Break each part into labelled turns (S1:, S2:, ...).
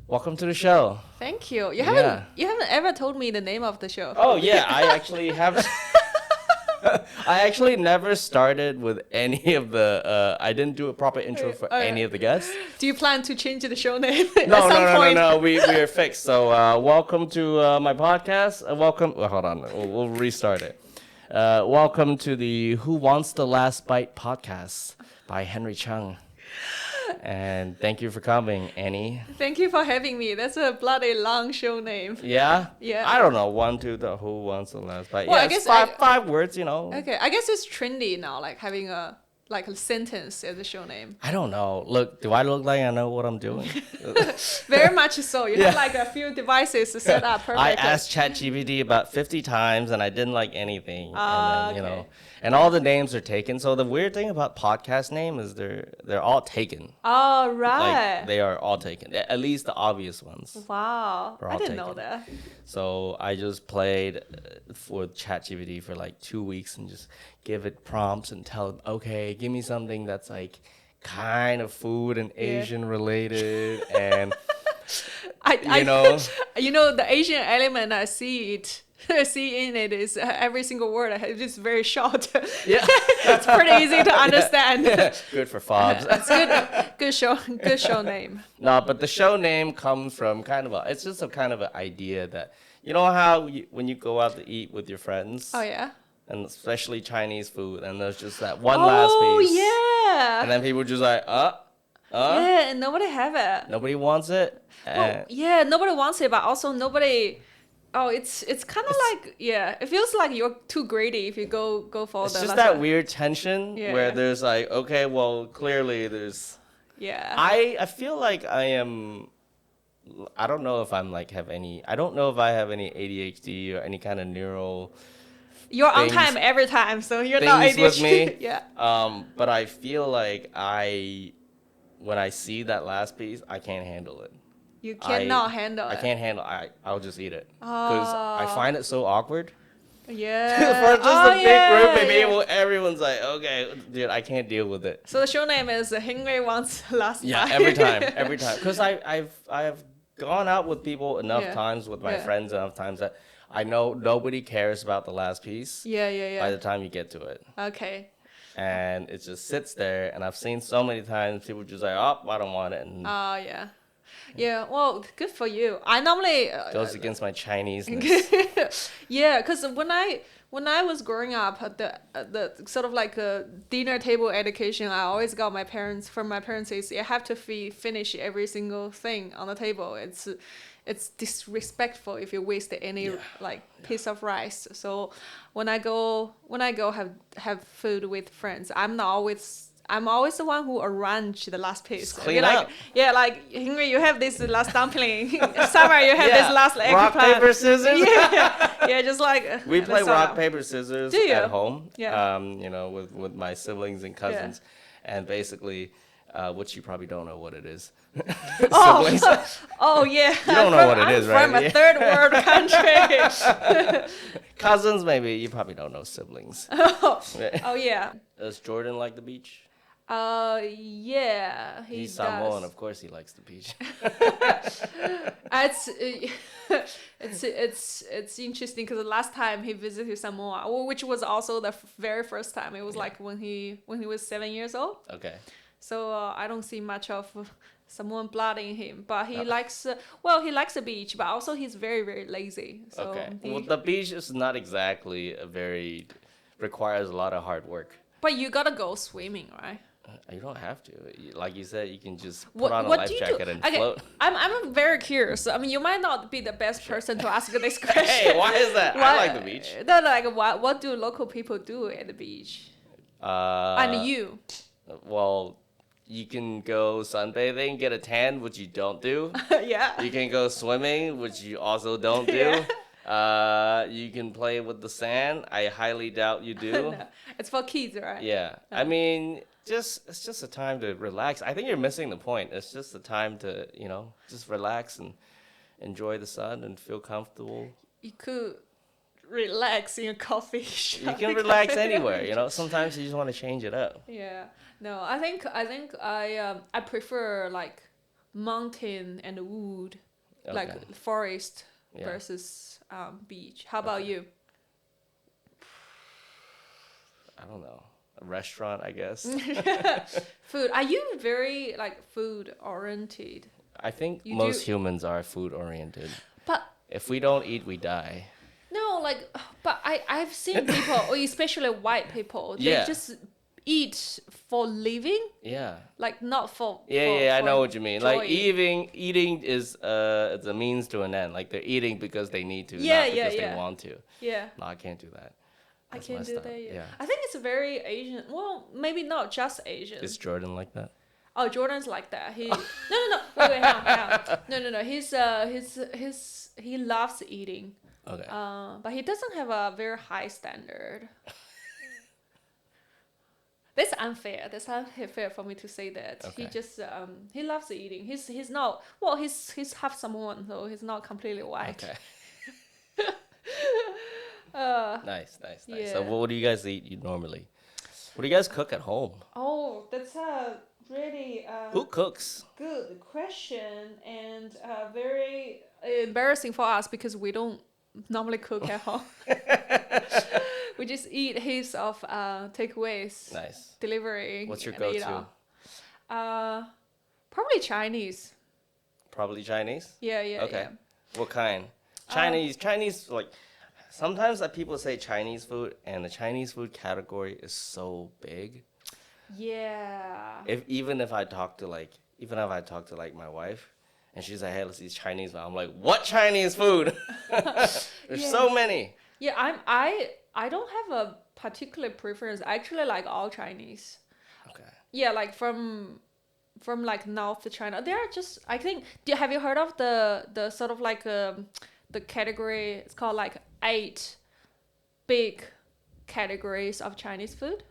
S1: Welcome to the show.
S2: Thank you.
S1: Yeah.
S2: You haven't ever told me the name of the show.
S1: Oh yeah, I actually have. I actually never started with any of the. I didn't do a proper intro for any of the guests.
S2: Do you plan to change the show name
S1: No,
S2: at some point?
S1: no. We are fixed. So welcome to my podcast. Welcome. Well, hold on. We'll restart it. Welcome to the Who Wants the Last Bite podcast by Henry Cheung. And thank you for coming, Annie.
S2: Thank you for having me. That's a bloody long show name.
S1: Yeah?
S2: Yeah.
S1: I don't know. Who wants the last bite?
S2: Well,
S1: yeah,
S2: I guess
S1: five words, you know.
S2: Okay, I guess it's trendy now, like having a sentence as a show name.
S1: I don't know. Look, do I look like I know what I'm doing?
S2: Very much so. You have like a few devices set up perfectly.
S1: I asked ChatGPT about 50 times and I didn't like anything. And then,
S2: okay.
S1: And all the names are taken. So the weird thing about podcast name is they're all taken.
S2: Oh, right.
S1: Like they are all taken. At least the obvious ones.
S2: Wow.
S1: Are
S2: I
S1: all
S2: didn't know
S1: taken.
S2: that.
S1: So I just played for ChatGPT for like 2 weeks and just give it prompts and tell it, okay, give me something that's like kind of food and Asian related and
S2: you know the Asian element I see in it is every single word is just very short.
S1: Yeah.
S2: It's pretty easy to understand.
S1: Good for fobs.
S2: It's good show name.
S1: No, but the show name comes from it's just a kind of an idea that, you know how when you go out to eat with your friends,
S2: Oh yeah.
S1: and especially Chinese food, and there's just that one last piece.
S2: Oh yeah.
S1: And then people just like,
S2: Yeah, and nobody have it.
S1: nobody wants it.
S2: Well, yeah, nobody wants it, but also nobody. Oh, it's kind of like it feels like you're too greedy if you go for
S1: It's
S2: the.
S1: just that weird tension
S2: Yeah.
S1: where there's like, okay, well, clearly there's.
S2: Yeah.
S1: I feel like I am. I don't know if I'm like have any. I don't know if I have any ADHD or any kind of neural
S2: You're on
S1: things-
S2: time every time, so you're not
S1: things with
S2: ADHD.
S1: me.
S2: Yeah.
S1: But I feel like when I see that last piece, I can't handle it.
S2: You cannot handle
S1: I
S2: it.
S1: can't handle. I'll just eat it because I find it so awkward.
S2: Yeah.
S1: For just
S2: Oh,
S1: a big
S2: yeah,
S1: group of
S2: yeah.
S1: people, everyone's like, okay, dude, I can't deal with it.
S2: So the show name is Henry Wants Last
S1: Yeah,
S2: Bite.
S1: every time. Because I've gone out with people enough
S2: Yeah.
S1: times with my
S2: Yeah.
S1: friends enough times that I know nobody cares about the last piece
S2: Yeah.
S1: by the time you get to it.
S2: Okay.
S1: And it just sits there, and I've seen so many times people just like, oh, I don't want it, and
S2: Oh yeah. Yeah. Well, good for you. I normally.
S1: goes against my Chinese.
S2: Yeah, because when I was growing up, the sort of like a dinner table education, I always got from my parents is you have to finish every single thing on the table. It's disrespectful if you waste any piece of rice. So when I go have food with friends, I'm always the one who arrange the last piece.
S1: Just clean
S2: like,
S1: up.
S2: Yeah, like Henry, you have this last dumpling. Summer, you have this last
S1: rock,
S2: eggplant.
S1: paper, scissors.
S2: Yeah, just like
S1: We play
S2: that's
S1: rock,
S2: all.
S1: paper, scissors
S2: Do you?
S1: at home.
S2: Yeah.
S1: With my siblings and cousins, and basically, which you probably don't know what it is. Siblings.
S2: Oh yeah.
S1: You don't know what it is, right?
S2: From a
S1: Yeah.
S2: third world country.
S1: Cousins, maybe you probably don't know siblings.
S2: Oh yeah.
S1: Does Jordan like the beach?
S2: Yeah,
S1: He's
S2: does.
S1: Samoan, of course he likes the beach.
S2: It's interesting because the last time he visited Samoa, which was also the very first time, it was like when he was 7 years old.
S1: Okay.
S2: So I don't see much of Samoan blood in him, but he likes the beach, but also he's very very lazy. So
S1: Okay. Well, the beach is not exactly requires a lot of hard work.
S2: but you gotta go swimming, right?
S1: You don't have to. Like you said, you can just put on a
S2: What
S1: life
S2: do you do?
S1: jacket and
S2: Okay,
S1: float.
S2: I'm very curious. I mean, you might not be the best person to ask this question.
S1: Hey, why is that? I like the beach.
S2: No, like what do local people do at the beach? And you?
S1: Well, you can go sunbathing, get a tan, which you don't do.
S2: Yeah.
S1: You can go swimming, which you also don't do. You can play with the sand. I highly doubt you do.
S2: No, it's for kids, right?
S1: Yeah. I mean, it's just a time to relax. I think you're missing the point. It's just a time to, just relax and enjoy the sun and feel comfortable.
S2: You could relax in a coffee shop.
S1: You can relax anywhere, Sometimes you just want to change it up.
S2: Yeah. No, I think I prefer like mountain and wood,
S1: Okay.
S2: like forest
S1: Yeah.
S2: versus beach. How about you?
S1: I don't know. A restaurant, I guess.
S2: Food. Are you very like food oriented?
S1: I think
S2: You
S1: most
S2: do-
S1: humans are food oriented.
S2: But
S1: If we don't eat, we die.
S2: no, like, but I've seen people, or especially white people, they
S1: Yeah.
S2: just eat for living,
S1: Yeah.
S2: like not for.
S1: Yeah, I
S2: for
S1: know what you mean.
S2: joy.
S1: Like eating is it's a means to an end. Like they're eating because they need to,
S2: Yeah,
S1: not
S2: yeah,
S1: because
S2: yeah.
S1: they want to.
S2: Yeah.
S1: No, I can't do that.
S2: I
S1: That's
S2: can't
S1: messed
S2: do
S1: up.
S2: that. Yeah.
S1: Yeah.
S2: I think it's very Asian. Well, maybe not just Asian.
S1: Is Jordan like that?
S2: Oh, Jordan's like that. He no. Wait, hang on. No. He loves eating.
S1: Okay.
S2: But he doesn't have a very high standard. That's unfair. That's unfair for me to say that. He
S1: Okay.
S2: just he loves eating. He's not well. He's half Samoan, so he's not completely white.
S1: Okay.
S2: Uh,
S1: Nice. So
S2: yeah.
S1: what do you guys eat normally? What do you guys cook at home?
S2: oh, that's a really
S1: Who cooks?
S2: good question and very embarrassing for us because we don't normally cook at home. We just eat heaps of takeaways,
S1: Nice.
S2: delivery.
S1: What's your
S2: and eat
S1: go-to?
S2: all. Probably Chinese.
S1: Probably Chinese?
S2: Yeah.
S1: Okay. What kind? Chinese, like, sometimes people say Chinese food, and the Chinese food category is so big.
S2: Yeah.
S1: Even if I talk to like my wife, and she's like, "Hey, let's eat Chinese," food," I'm like, "What Chinese food?" There's
S2: Yeah.
S1: so many.
S2: Yeah, I don't have a particular preference. I actually like all Chinese.
S1: Okay.
S2: Yeah, like from like North China. There are just I think. Have you heard of the sort of like the category? It's called like 8 big categories of Chinese food.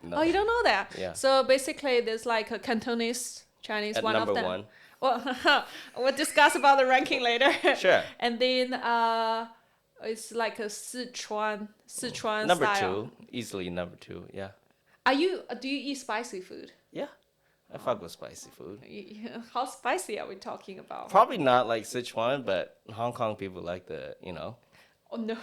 S1: No.
S2: Oh, you don't know that?
S1: Yeah.
S2: So basically, there's like a Cantonese Chinese.
S1: At
S2: one
S1: number
S2: of them.
S1: 1.
S2: Well, we'll discuss about the ranking later.
S1: Sure.
S2: And then it's like a Sichuan
S1: Number
S2: style.
S1: 2, easily number 2. Yeah.
S2: Do you eat spicy food?
S1: Yeah. I fuck with spicy food.
S2: How spicy are we talking about?
S1: Probably not like Sichuan, but Hong Kong people like
S2: Oh no,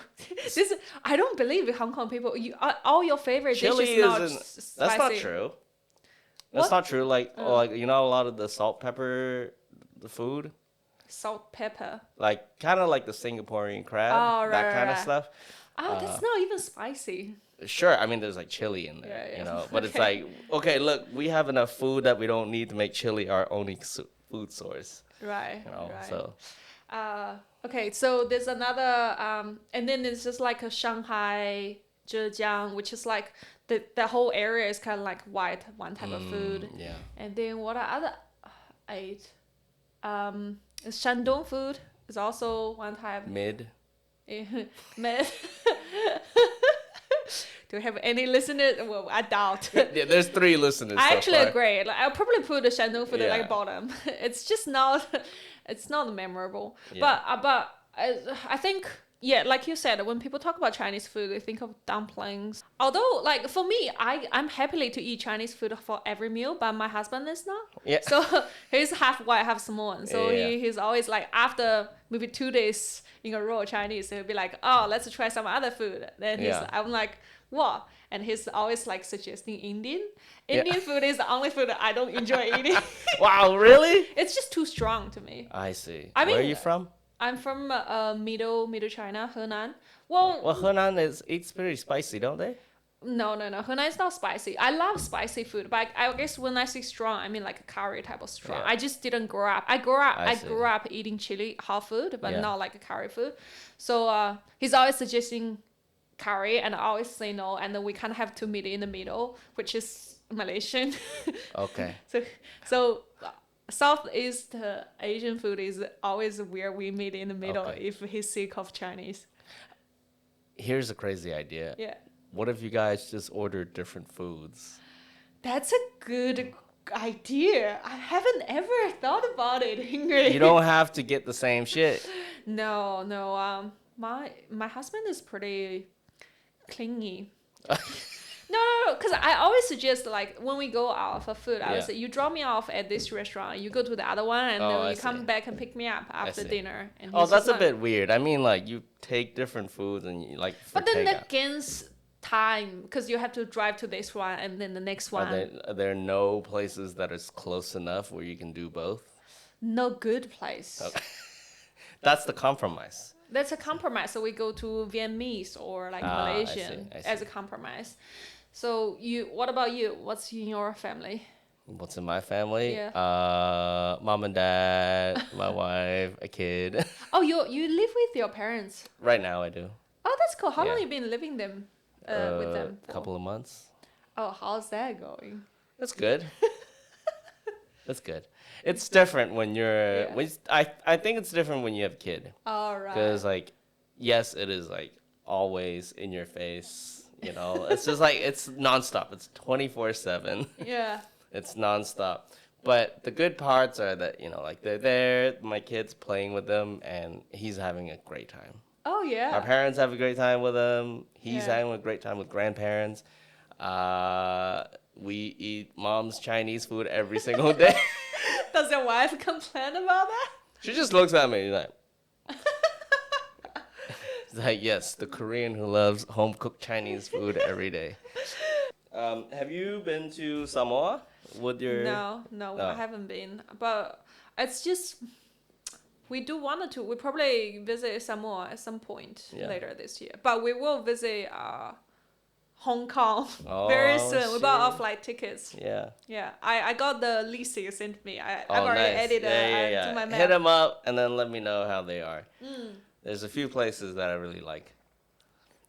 S2: I don't believe Hong Kong people. All your favorite
S1: chili
S2: dishes not
S1: isn't.
S2: spicy.
S1: That's not true. That's
S2: What?
S1: not true. Like, a lot of the salt pepper, the food,
S2: Salt, pepper.
S1: like kind of like the Singaporean crab,
S2: Oh,
S1: that
S2: right,
S1: kind of
S2: right.
S1: stuff.
S2: That's not even spicy.
S1: Sure, I mean there's like chili in there,
S2: Yeah.
S1: but it's like, okay, look, we have enough food that we don't need to make chili our only food source,
S2: Right. Right.
S1: So
S2: Okay, so there's another, and then there's just like a Shanghai, Zhejiang, which is like the whole area is kind of like one type of food.
S1: yeah,
S2: And then what are other 8? Shandong food is also one type.
S1: mid.
S2: Med. Do we have any listeners? Well, I doubt.
S1: Yeah, there's 3 listeners.
S2: I
S1: so
S2: actually
S1: far.
S2: agree. Like, I'll probably put the Shandong food at
S1: Yeah.
S2: like bottom. It's just not. It's not memorable.
S1: Yeah.
S2: But I think like you said, when people talk about Chinese food, they think of dumplings. Although like for me, I'm happily to eat Chinese food for every meal, but my husband is not.
S1: Yeah.
S2: So he's half white, half Samoan. So
S1: Yeah.
S2: he's always like after maybe 2 days in a row Chinese, he'll be like, oh, let's try some other food. Then I'm like, what? And he's always like suggesting Indian. Indian food is the only food that I don't enjoy eating.
S1: Wow, really?
S2: It's just too strong to me.
S1: I see.
S2: I
S1: Where are
S2: mean-
S1: you from?
S2: I'm from middle China, Henan. Well,
S1: Well, Henan it's pretty spicy, don't they?
S2: no. Henan is not spicy. I love spicy food, but I guess when I say strong, I mean like a curry type of strong.
S1: Yeah.
S2: I just didn't grow up. I
S1: see.
S2: grew up eating chili hot food, but
S1: Yeah.
S2: not like a curry food. So he's always suggesting curry, and I always say no, and then we kind of have to meet in the middle, which is Malaysian.
S1: Okay.
S2: So Southeast Asian food is always where we meet in the middle
S1: Okay.
S2: if he's sick of Chinese.
S1: Here's a crazy idea.
S2: Yeah.
S1: What if you guys just ordered different foods?
S2: That's a good idea. I haven't ever thought about it, Ingrid.
S1: You don't have to get the same shit.
S2: No. My husband is pretty clingy. No, because I always suggest like when we go out for food, I would
S1: Yeah.
S2: say you drop me off at this restaurant, you go to the other one, and
S1: Oh,
S2: then
S1: I
S2: you come
S1: see.
S2: back and pick me up after
S1: see.
S2: dinner. And
S1: Oh,
S2: he's
S1: that's
S2: just
S1: a
S2: like-
S1: bit weird. I mean, like you take different foods and you like for
S2: But then
S1: takeout.
S2: against time, because you have to drive to this one and then the next one.
S1: Are there no places that is close enough where you can do both?
S2: No good place.
S1: Okay. That's the compromise.
S2: That's a compromise. So we go to Vietnamese or like
S1: Ah, I
S2: Malaysian
S1: see.
S2: as a compromise. So what about you? What's in your family?
S1: What's in my family?
S2: Yeah.
S1: Mom and dad, my wife, a kid.
S2: Oh, you live with your parents.
S1: Right now I do.
S2: Oh, that's cool. How long
S1: Yeah.
S2: you been living with them?
S1: A couple of months.
S2: Oh, how's that going?
S1: That's good. That's good. It's different when you're.
S2: Yeah.
S1: When I think it's different when you have a kid.
S2: All right.
S1: Because like, yes, it is like always in your face. You know, it's just like it's nonstop. It's 24/7.
S2: Yeah.
S1: It's nonstop. But the good parts are that like they're there. My kid's playing with them, and he's having a great time.
S2: Oh yeah.
S1: Our parents have a great time with him. He's
S2: Yeah.
S1: having a great time with grandparents. We eat mom's Chinese food every single day.
S2: Does your wife complain about that?
S1: She just looks at me like. It's like, yes, the Korean who loves home cooked Chinese food every day. Have you been to Samoa with your?
S2: No,
S1: No.
S2: I haven't been. But it's just we do want to. We probably visit Samoa at some point
S1: Yeah.
S2: later this year. But we will visit Hong Kong
S1: Oh,
S2: very soon. We bought our
S1: shit.
S2: flight tickets.
S1: Yeah.
S2: Yeah, I got the list you sent me. I've
S1: Oh,
S2: already
S1: nice.
S2: added
S1: Yeah.
S2: to my map.
S1: Hit them up and then let me know how they are.
S2: Mm.
S1: There's a few places that I really like.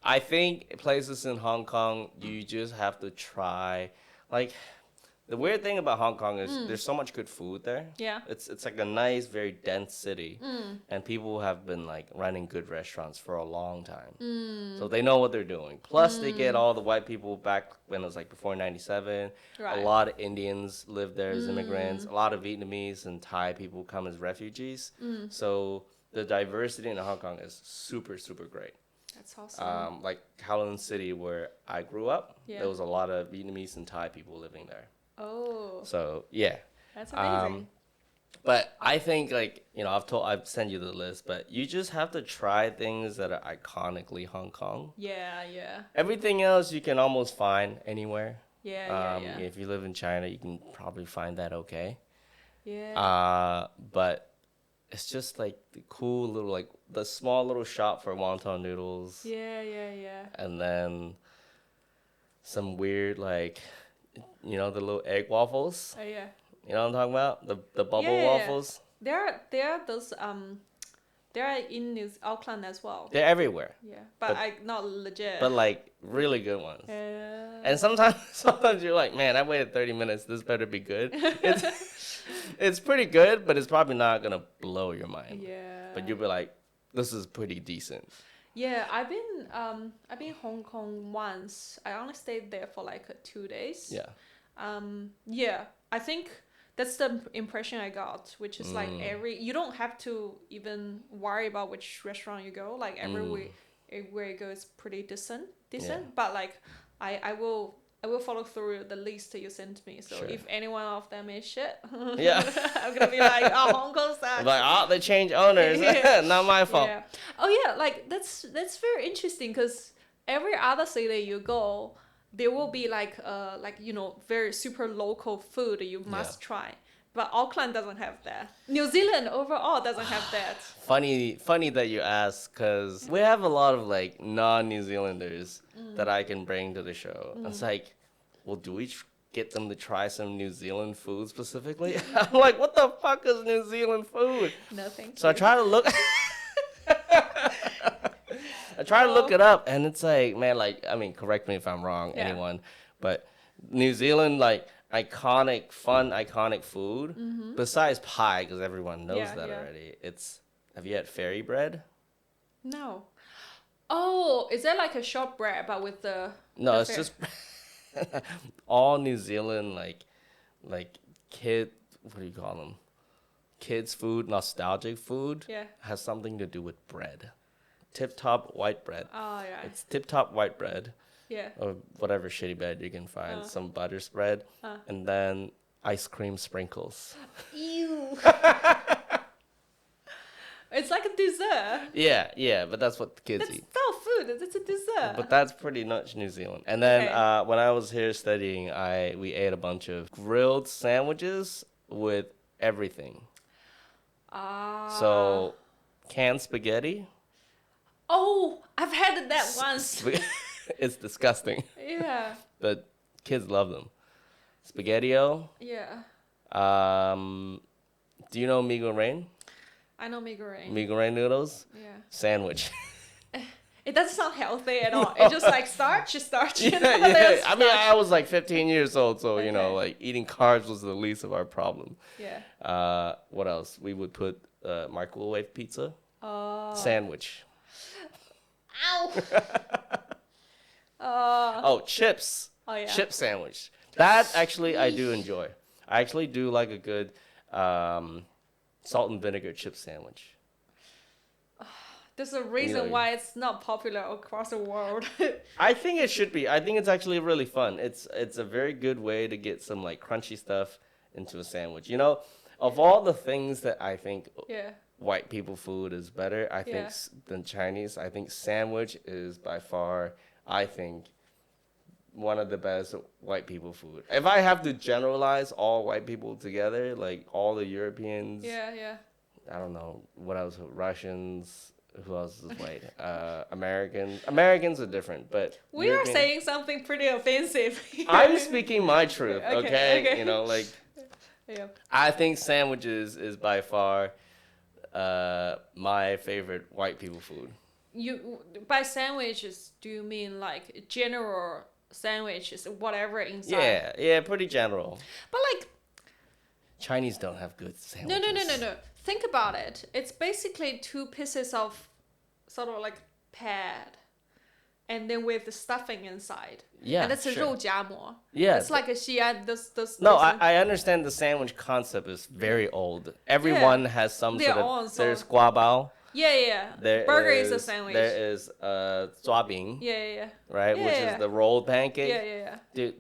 S1: I think places in Hong Kong, you just have to try. Like, the weird thing about Hong Kong is there's so much good food there.
S2: Yeah.
S1: It's like a nice, very dense city.
S2: Mm.
S1: And people have been like running good restaurants for a long time.
S2: Mm.
S1: So they know what they're doing. Plus, they get all the white people back when it was like before 97.
S2: Right.
S1: A lot of Indians lived there as immigrants. A lot of Vietnamese and Thai people come as refugees. So the diversity in Hong Kong is super, super great.
S2: That's awesome.
S1: Like Kowloon City, where I grew up,
S2: Yeah.
S1: there was a lot of Vietnamese and Thai people living there.
S2: Oh,
S1: So yeah.
S2: that's amazing.
S1: But I think like I've sent you the list, but you just have to try things that are iconically Hong Kong.
S2: Yeah.
S1: Everything else you can almost find anywhere.
S2: Yeah.
S1: If you live in China, you can probably find that okay.
S2: Yeah.
S1: But it's just like the cool little like the small little shop for wonton noodles,
S2: Yeah.
S1: and then some weird like the little egg waffles.
S2: Oh yeah.
S1: You know what I'm talking about? The bubble
S2: Yeah.
S1: waffles.
S2: There are those they are in Auckland as well.
S1: They're everywhere,
S2: Yeah, but I not legit.
S1: but like really good ones.
S2: Yeah.
S1: And sometimes you're like, man, I waited 30 minutes. This better be good. It's pretty good, but it's probably not gonna blow your mind.
S2: Yeah.
S1: But you'll be like, this is pretty decent.
S2: Yeah, I've been Hong Kong once. I only stayed there for like 2 days.
S1: Yeah.
S2: Yeah, I think that's the impression I got, which is like you don't have to even worry about which restaurant you go. Like everywhere you go is pretty decent.
S1: Yeah.
S2: But like I will follow through the list that you sent me. So
S1: Sure.
S2: if any one of them is shit,
S1: Yeah.
S2: I'm gonna be like, oh, Hong Kong sucks.
S1: Like, oh, they changed owners.
S2: Yeah.
S1: Not my fault.
S2: Yeah. Oh yeah, like that's very interesting because every other city you go, there will be like very super local food you must try. But Auckland doesn't have that. New Zealand overall doesn't have that.
S1: Funny that you ask, because we have a lot of like non-New Zealanders that I can bring to the show. It's like, well, do we get them to try some New Zealand food specifically? I'm like, what the fuck is New Zealand food?
S2: Nothing.
S1: So I try to look. I try to look it up, and it's like, man, like, I mean, correct me if I'm wrong,
S2: Yeah.
S1: anyone, but New Zealand, like, iconic food, besides pie, because everyone knows that already. Have you had fairy bread?
S2: No. Oh, is that like a shortbread but with the
S1: No,
S2: the
S1: it's
S2: fair-
S1: just all New Zealand, like kid, what do you call them? Kids food, nostalgic food,
S2: Yeah.
S1: has something to do with bread. Tip top white bread.
S2: Oh yeah.
S1: It's tip top white bread,
S2: Yeah.
S1: or whatever shitty bread you can find, some butter spread, and then ice cream sprinkles.
S2: Ew. It's like a dessert.
S1: Yeah, but that's what the kids
S2: That's
S1: eat.
S2: not food. It's a dessert.
S1: But that's pretty much New Zealand. And then
S2: Okay.
S1: when I was here studying, we ate a bunch of grilled sandwiches with everything. So canned spaghetti.
S2: Oh, I've had that once.
S1: It's disgusting,
S2: Yeah.
S1: but kids love them. Spaghettio.
S2: Yeah.
S1: Do you know mee goreng?
S2: I know mee goreng.
S1: Mee goreng noodles.
S2: Yeah.
S1: Sandwich.
S2: It doesn't sound healthy at all. It's just like starch.
S1: Yeah. I mean, I was like 15 years old, so you know,
S2: Okay.
S1: like eating carbs was the least of our problem.
S2: Yeah.
S1: What else? We would put microwave pizza,
S2: Oh.
S1: sandwich.
S2: Ow.
S1: Oh, chips.
S2: Oh yeah.
S1: Chip sandwich. That actually I do enjoy. I actually do like a good salt and vinegar chip sandwich.
S2: There's a reason why it's not popular across the world.
S1: I think it should be. I think it's actually really fun. It's a very good way to get some like crunchy stuff into a sandwich. You know, of all the things that I think
S2: Yeah.
S1: white people food is better, I think, than Chinese, I think sandwich is by far, I think, one of the best white people food. If I have to generalize all white people together, like all the Europeans,
S2: Yeah.
S1: I don't know, what else, Russians, who else is white? Americans are different, but
S2: We are
S1: European-
S2: saying something pretty offensive.
S1: I'm speaking my truth, okay? You know, like,
S2: Yeah.
S1: I think sandwiches is by far my favorite white people food.
S2: You by sandwiches, do you mean like general sandwiches, whatever inside?
S1: Yeah, pretty general.
S2: But like
S1: Chinese don't have good sandwiches.
S2: no. Think about it. It's basically two pieces of sort of like pad, and then with the stuffing inside.
S1: Yeah,
S2: and it's a
S1: sure.
S2: 肉夹馍.
S1: Yeah.
S2: It's like a Xi'an. This.
S1: No, I understand the sandwich concept is very old. Everyone has some
S2: Their
S1: sort of.
S2: own, so-
S1: There's guabao.
S2: Yeah. Burger is a sandwich.
S1: There is zuabing,
S2: Yeah.
S1: right, which
S2: Yeah.
S1: is the rolled pancake.
S2: Yeah.
S1: Dude,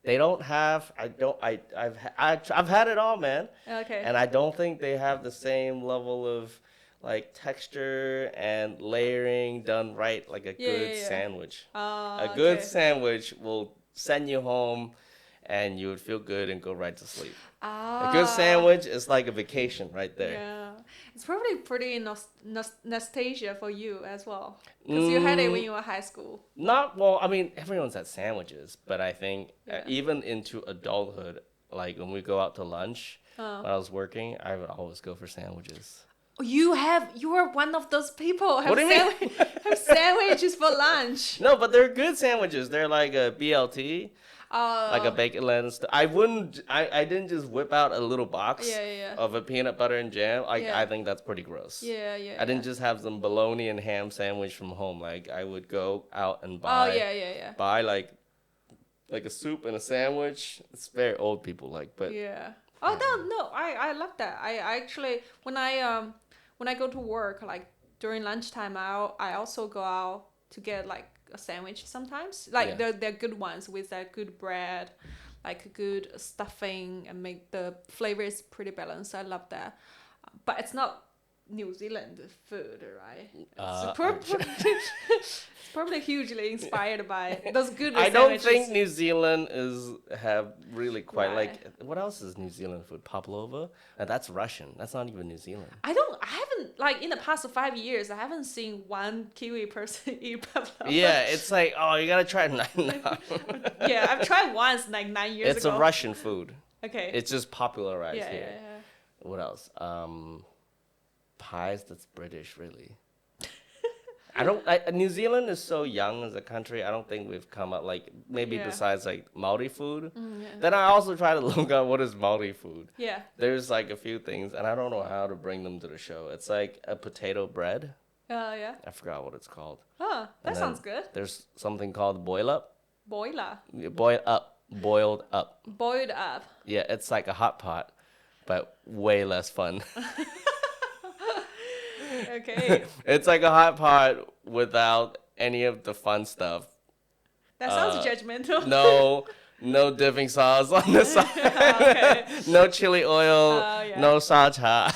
S1: they don't have. I've had it all, man.
S2: Okay.
S1: And I don't think they have the same level of like texture and layering done right, like a good
S2: yeah.
S1: sandwich.
S2: A
S1: A good sandwich will send you home and you would feel good and go right to sleep. A good sandwich is like a vacation right there.
S2: Yeah. It's probably pretty nostalgia for you as well. Because you had it when you were high school.
S1: Well, I mean, everyone's had sandwiches, but I think
S2: Yeah.
S1: even into adulthood, like when we go out to lunch, when I was working, I would always go for sandwiches.
S2: You are one of those people.
S1: What do you mean?
S2: Have sandwiches for lunch.
S1: No, but they're good sandwiches. They're like a BLT. Like a bacon lettuce. I didn't just whip out a little box
S2: Yeah.
S1: of a peanut butter and jam.
S2: Yeah.
S1: I think that's pretty gross.
S2: Yeah.
S1: I didn't just have some bologna and ham sandwich from home. Like I would go out and
S2: Oh
S1: buy
S2: yeah.
S1: buy like a soup and a sandwich. It's very old people like, but
S2: Yeah. Oh no, I love that. I actually when I go to work like during lunchtime, I also go out to get like a sandwich sometimes. Like
S1: Yeah.
S2: they're good ones with that good bread, like good stuffing, and make the flavor is pretty balanced. I love that. But it's not New Zealand food, right? It's probably hugely inspired by those good
S1: I
S2: sandwiches.
S1: don't think New Zealand have really quite
S2: Right.
S1: like what else is New Zealand food? Pavlova? That's Russian. That's not even New Zealand.
S2: I haven't, like, in the past 5 years, I haven't seen one Kiwi person eat pavlova.
S1: Yeah, it's like, oh, you gotta try it now.
S2: Yeah, I've tried once, like 9 years
S1: It's
S2: ago.
S1: a Russian food.
S2: Okay.
S1: It's just popularized
S2: yeah.
S1: here. What else? Pies. That's British, really. New Zealand is so young as a country. I don't think we've come up like maybe
S2: Yeah.
S1: besides like Maori food.
S2: Yeah.
S1: Then I also try to look up what is Maori food.
S2: Yeah.
S1: There's like a few things, and I don't know how to bring them to the show. It's like a potato bread.
S2: Yeah.
S1: I forgot what it's called.
S2: Oh, that
S1: And
S2: sounds
S1: then
S2: good.
S1: There's something called boil up.
S2: Boiler.
S1: Boiled up.
S2: Boiled up.
S1: Yeah, it's like a hot pot, but way less fun.
S2: Okay.
S1: It's like a hot pot without any of the fun stuff.
S2: That sounds judgmental.
S1: No dipping sauce on the side.
S2: Okay.
S1: No chili oil.
S2: Yeah.
S1: No sacha.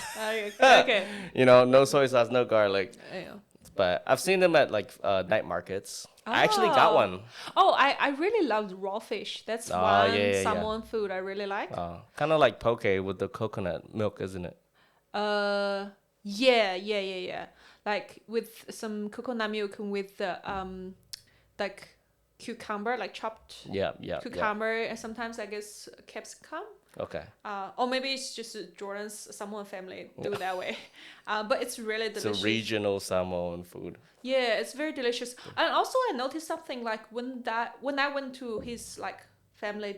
S2: Okay.
S1: No soy sauce, no garlic.
S2: Yeah.
S1: But I've seen them at like night markets. I actually got one.
S2: Oh, I really love raw fish. That's one
S1: yeah.
S2: salmon food I really like.
S1: Kind of like poke with the coconut milk, isn't it?
S2: Yeah. Like with some coconut milk and with the like cucumber, like chopped
S1: Yeah.
S2: cucumber, and sometimes I guess capsicum.
S1: Okay.
S2: Or maybe it's just Jordan's salmon family do it that way. But it's really delicious.
S1: It's a regional salmon food.
S2: Yeah, it's very delicious. And also I noticed something like when I went to his like family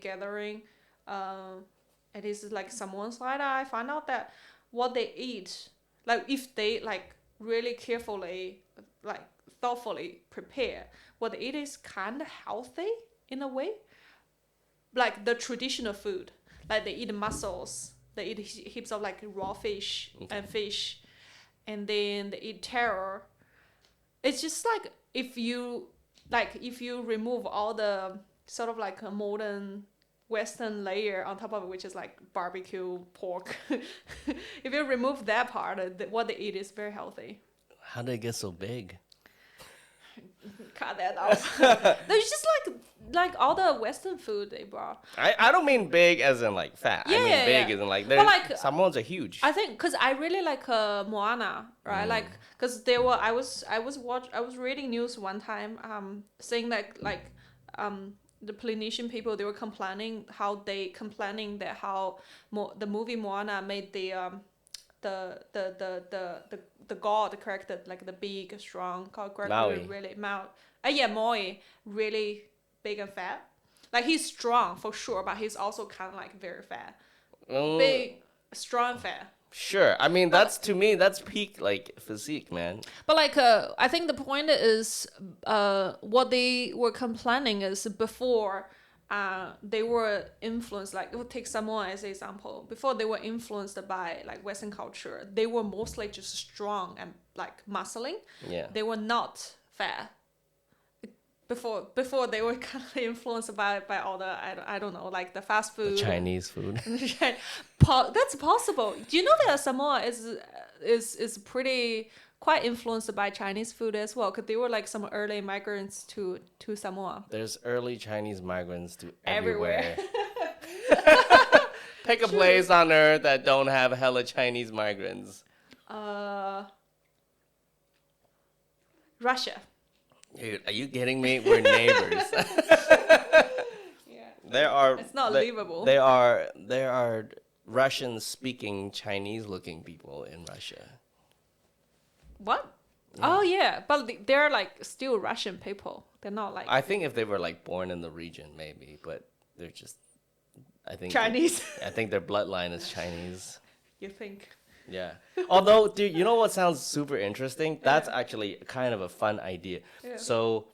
S2: gathering, it is like someone's like I found out that what they eat, like if they like really carefully, like thoughtfully prepare, what they eat is kind of healthy in a way. Like the traditional food, like they eat mussels, they eat heaps of like raw fish and fish, and then they eat taro. It's just like if you remove all the sort of like a modern Western layer on top of it, which is like barbecue pork. If you remove that part, what they eat is very healthy.
S1: How did it get so big?
S2: Cut that off. There's just like all the Western food they brought.
S1: I don't mean big as in like fat. I mean big as in like they're
S2: like,
S1: salmons are huge.
S2: I think because I really like Moana, right? Like because I was reading news one time saying that like the Polynesian people, they were complaining that how the movie Moana made the god character, like the big strong god character,
S1: Maui.
S2: really Maui, really big and fat. Like he's strong for sure, but he's also kind of like very fat. Big, strong, fat.
S1: Sure. I mean, to me, that's peak like physique, man.
S2: But like, I think the point is, what they were complaining is before, they were influenced. Like, we'll take Samoa as an example. Before they were influenced by like Western culture, they were mostly just strong and like muscling.
S1: Yeah.
S2: They were not fat. Before they were kind of influenced by all the I don't know, like the fast food,
S1: The Chinese food.
S2: That's possible. Do you know that Samoa is pretty quite influenced by Chinese food as well? Because they were like some early migrants to Samoa.
S1: There's early Chinese migrants to
S2: Everywhere.
S1: Pick a place on earth that don't have hella Chinese migrants.
S2: Russia.
S1: Dude, are you kidding me? We're neighbors.
S2: Yeah. It's not livable.
S1: There are Russian-speaking Chinese-looking people in Russia.
S2: What? Yeah. Oh yeah, but they're like still Russian people. They're not like.
S1: I think if they were like born in the region, maybe, but they're just. I think
S2: Chinese.
S1: I think their bloodline is Chinese.
S2: You think?
S1: Yeah. Although, dude, you know what sounds super interesting? That's actually kind of a fun idea. Yeah. So,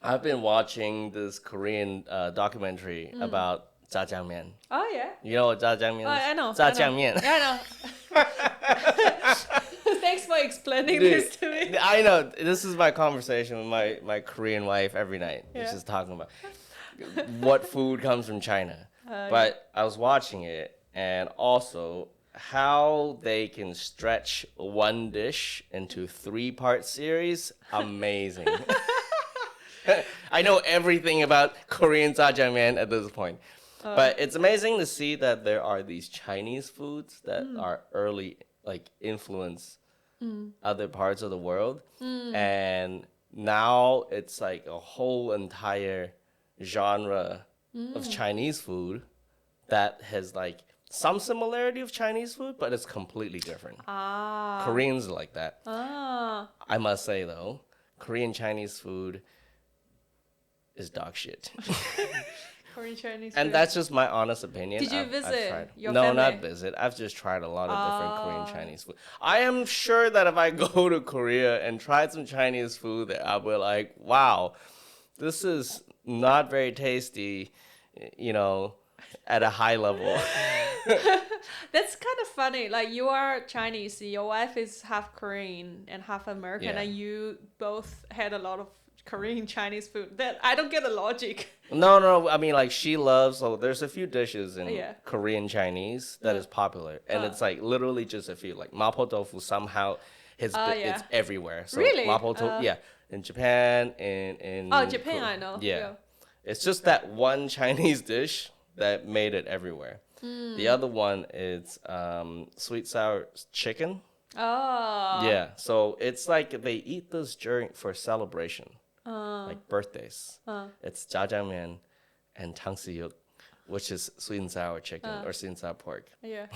S1: I've been watching this Korean documentary about jjajangmyeon.
S2: Oh yeah.
S1: You know what jjajangmyeon is?
S2: Oh, I know.
S1: Jjajangmyeon.
S2: Yeah, I know. Thanks for explaining this to me.
S1: I know. This is my conversation with my Korean wife every night. Yeah. We're just talking about what food comes from China. But I was watching it, and also how they can stretch one dish into 3-part series. Amazing. I know everything about Korean jjajangmyeon at this point. But it's amazing to see that there are these Chinese foods that are early, like, influence other parts of the world. And now it's like a whole entire genre of Chinese food that has, like, some similarity of Chinese food, but it's completely different. Koreans are like that. I must say, though, Korean Chinese food is dog shit.
S2: Korean Chinese food.
S1: And that's just my honest opinion.
S2: Did you visit your
S1: No,
S2: family?
S1: not visit. I've just tried a lot of different Korean Chinese food. I am sure that if I go to Korea and try some Chinese food, that I'll be like, wow, this is not very tasty, you know, at a high level.
S2: That's kind of funny. Like, you are Chinese, your wife is half Korean and half American, and you both had a lot of Korean Chinese food. That I don't get the logic.
S1: No. I mean, like she loves. So there's a few dishes in
S2: Yeah.
S1: Korean Chinese that is popular, and it's like literally just a few. Like mapo tofu somehow it's
S2: Yeah.
S1: everywhere. So
S2: Really?
S1: mapo tofu, yeah, in Japan, in
S2: Japan, I know.
S1: Yeah. It's just that one Chinese dish that made it everywhere. The other one is sweet sour chicken.
S2: Oh.
S1: Yeah, so it's like they eat this during for celebration, like birthdays. It's jjajangmyeon and tangsiyuk, which is sweet and sour chicken or sweet and sour pork.
S2: Yeah.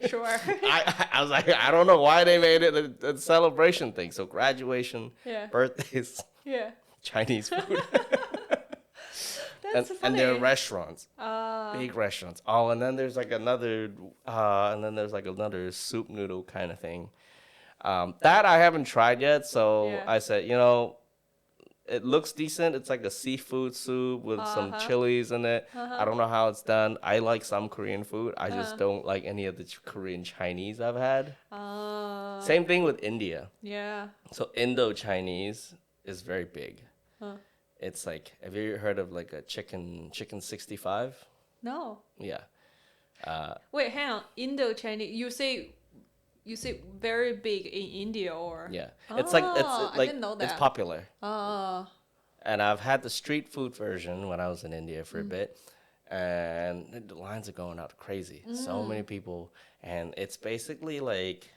S2: Sure.
S1: I was like, I don't know why they made it a celebration thing. So graduation,
S2: Yeah.
S1: birthdays,
S2: Yeah.
S1: Chinese food.
S2: That's
S1: and
S2: funny.
S1: there are restaurants, big restaurants. Oh, and then there's like another, soup noodle kind of thing. That I haven't tried yet. So
S2: Yeah.
S1: I said, it looks decent. It's like a seafood soup with some chilies in it. I don't know how it's done. I like some Korean food. I just don't like any of the Korean Chinese I've had. Same thing with India.
S2: Yeah.
S1: So Indo-Chinese is very big. It's like, have you heard of like a chicken 65?
S2: No.
S1: Yeah.
S2: Wait, hang on. Indo-Chinese. You say very big in India or?
S1: Yeah. It's like
S2: I didn't know
S1: it's
S2: that.
S1: popular.
S2: Oh.
S1: And I've had the street food version when I was in India for a bit, and the lines are going out crazy. So many people, and it's basically like